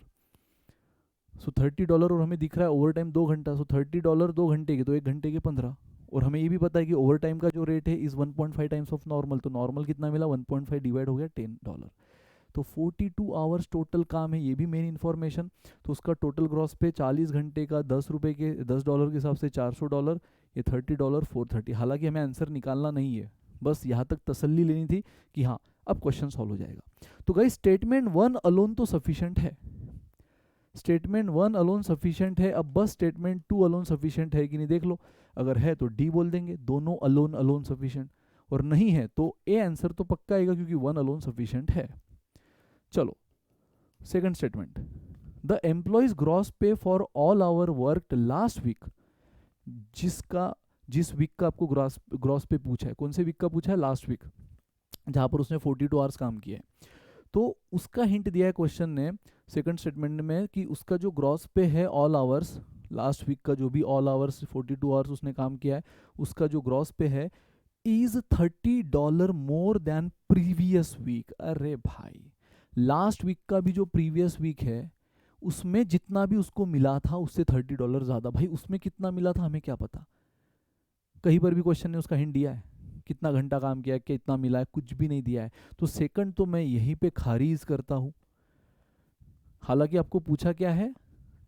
सो $30 और हमें दिख रहा है ओवर टाइम 2 घंटा, सो $30 2 घंटे के, तो 1 घंटे के 15। और हमें ये भी पता है कि ओवर टाइम का जो रेट है इज 1.5 टाइम्स ऑफ नॉर्मल, तो नॉर्मल कितना मिला 1.5 डिवाइड हो गया $10। तो 42 आवर्स टोटल काम है, ये भी मेन इन्फॉर्मेशन। तो उसका टोटल ग्रॉस पे 40 घंटे का $10 के $10 के हिसाब से $400, ये $30 430। हालांकि हमें आंसर निकालना नहीं है, बस यहाँ तक तसल्ली लेनी थी कि हाँ अब क्वेश्चन सॉल्व हो जाएगा। तो गाइस स्टेटमेंट 1 अलोन तो सफिशिएंट है, स्टेटमेंट 1 अलोन सफिशिएंट है, अब बस स्टेटमेंट 2 अलोन सफिशिएंट है कि नहीं देख लो। अगर है तो डी बोल देंगे, दोनों अलोन अलोन सफिशिएंट, और नहीं है तो ए आंसर तो पक्का आएगा क्योंकि 1 अलोन सफिशिएंट है। चलो second statement, the employee's gross pay for all hour worked last week, जिस वीक का आपको ग्रॉस पे पूछा है, कौन से वीक का पूछा है, लास्ट वीक, जहां पर उसने 42 आवर्स काम किया है। तो उसका हिंट दिया है क्वेश्चन ने सेकंड स्टेटमेंट में कि उसका जो ग्रॉस पे है ऑल आवर्स, लास्ट वीक का जो भी ऑल आवर्स 42 आवर्स उसने काम किया है, उसका जो ग्रॉस पे है is $30 more than previous week. अरे भाई लास्ट वीक का भी जो प्रीवियस वीक है उसमें जितना भी उसको मिला था उससे $30 ज्यादा। भाई उसमें कितना मिला था हमें क्या पता, कहीं पर भी क्वेश्चन ने उसका हिंट दिया है, कितना घंटा काम किया, कितना मिला है, कुछ भी नहीं दिया है। तो सेकंड तो मैं यहीं पे खारिज करता हूं। हालांकि आपको पूछा क्या है,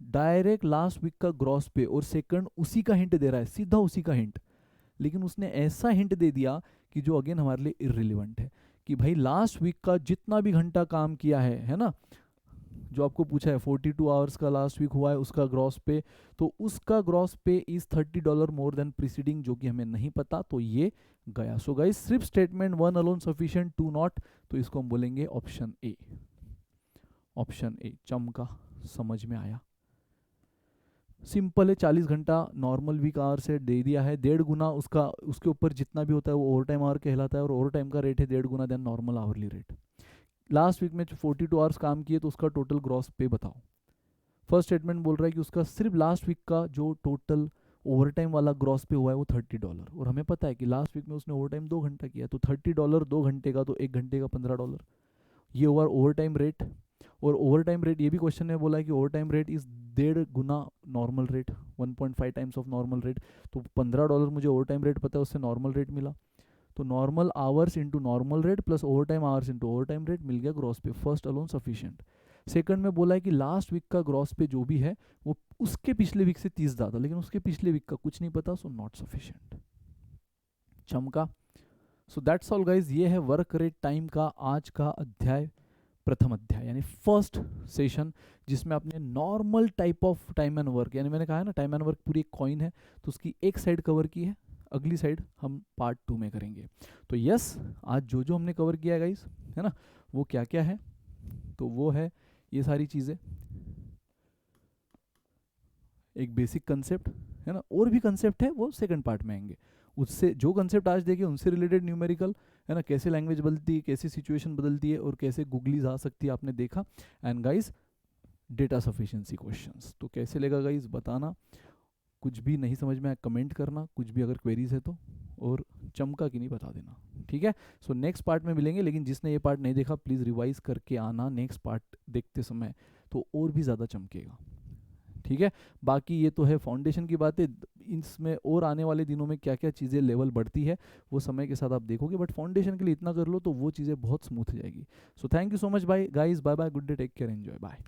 डायरेक्ट लास्ट वीक का ग्रॉस पे, और सेकंड उसी का हिंट दे रहा है, सीधा उसी का हिंट, लेकिन उसने ऐसा हिंट दे दिया कि जो अगेन हमारे लिए इररिलेवेंट है कि भाई लास्ट वीक का जितना भी घंटा काम किया है ना, जो आपको पूछा है 42 आवर्स का लास्ट वीक हुआ है उसका ग्रॉस पे, तो उसका ग्रॉस पे इज $30 मोर देन प्रीसीडिंग, जो कि हमें नहीं पता, तो ये गया। सो गाइस सिर्फ स्टेटमेंट 1 अलोन सफिशिएंट, 2 नॉट, तो इसको हम बोलेंगे ऑप्शन ए। ऑप्शन ए चमका, समझ में आया, सिंपल है। 40 घंटा नॉर्मल वीक आवर से दे दिया है, 1.5 गुना उसका, उसके ऊपर जितना भी होता है वो ओवर टाइम आवर कहलाता है, और ओवर टाइम का रेट है 1.5 गुना than normal hourly rate. Last week में 42 आवर्स काम किए तो उसका टोटल ग्रॉस पे बताओ। फर्स्ट स्टेटमेंट बोल रहा है कि उसका सिर्फ लास्ट वीक का जो टोटल ओवर टाइम वाला ग्रॉस पे हुआ है वो $30, और हमें पता है कि लास्ट वीक में उसने ओवर टाइम 2 घंटा किया, तो $30 2 घंटे का, तो 1 घंटे का $15, ये हुआ ओवर टाइम रेट। और ओवर टाइम रेट, ये भी क्वेश्चन में बोला है कि over time rate is 1.5 Guna normal rate, 1.5 times of normal rate. तो $15 मुझे ओवर टाइम रेट पता है, उससे नॉर्मल रेट मिला, तो normal hours into normal rate plus overtime hours into overtime rate मिल गया ग्रॉस पे। First alone sufficient. सेकंड में बोला है कि लास्ट वीक का ग्रॉस पे जो भी है वो उसके पिछले वीक से 30 ज़्यादा, लेकिन उसके पिछले वीक का कुछ नहीं पता, सो नॉट सफिशिएंट। चमका। सो दैट्स ऑल गाइज, ये है वर्क रेट टाइम का आज का अध्याय, प्रथम अध्याय यानी फर्स्ट सेशन, जिसमें आपने normal type of time and work, यानी मैंने कहा है ना टाइम एंड वर्क पूरी एक कॉइन है, तो उसकी एक साइड कवर की है, अगली साइड हम पार्ट 2 में करेंगे। तो यस, आज जो जो हमने कवर किया है गाइस, है ना, वो क्या क्या है, तो वो है ये सारी चीज़ें, एक बेसिक कंसेप्ट है ना, और भी कंसेप्ट है वो सेकंड पार्ट में आएंगे। उससे जो कंसेप्ट आज देखे उनसे रिलेटेड न्यूमेरिकल, है ना, कैसे लैंग्वेज बदलती है, कैसे सिचुएशन बदलती है, और कैसे गूगलीज आ सकती है, आपने देखा। And guys, data sufficiency questions तो कैसे लेगा गाइस, बताना, कुछ भी नहीं समझ में आया कमेंट करना, कुछ भी अगर क्वेरीज है तो, और चमका कि नहीं बता देना, ठीक है। सो नेक्स्ट पार्ट में मिलेंगे, लेकिन जिसने ये पार्ट नहीं देखा प्लीज़ रिवाइज करके आना, नेक्स्ट पार्ट देखते समय तो और भी ज़्यादा चमकेगा, ठीक है। बाकी ये तो है फाउंडेशन की बातें, इसमें और आने वाले दिनों में क्या क्या चीज़ें लेवल बढ़ती है वो समय के साथ आप देखोगे, बट फाउंडेशन के लिए इतना कर लो तो वो चीज़ें बहुत स्मूथ जाएगी। So thank you so much bye guys, bye bye, good day, take care, enjoy, bye.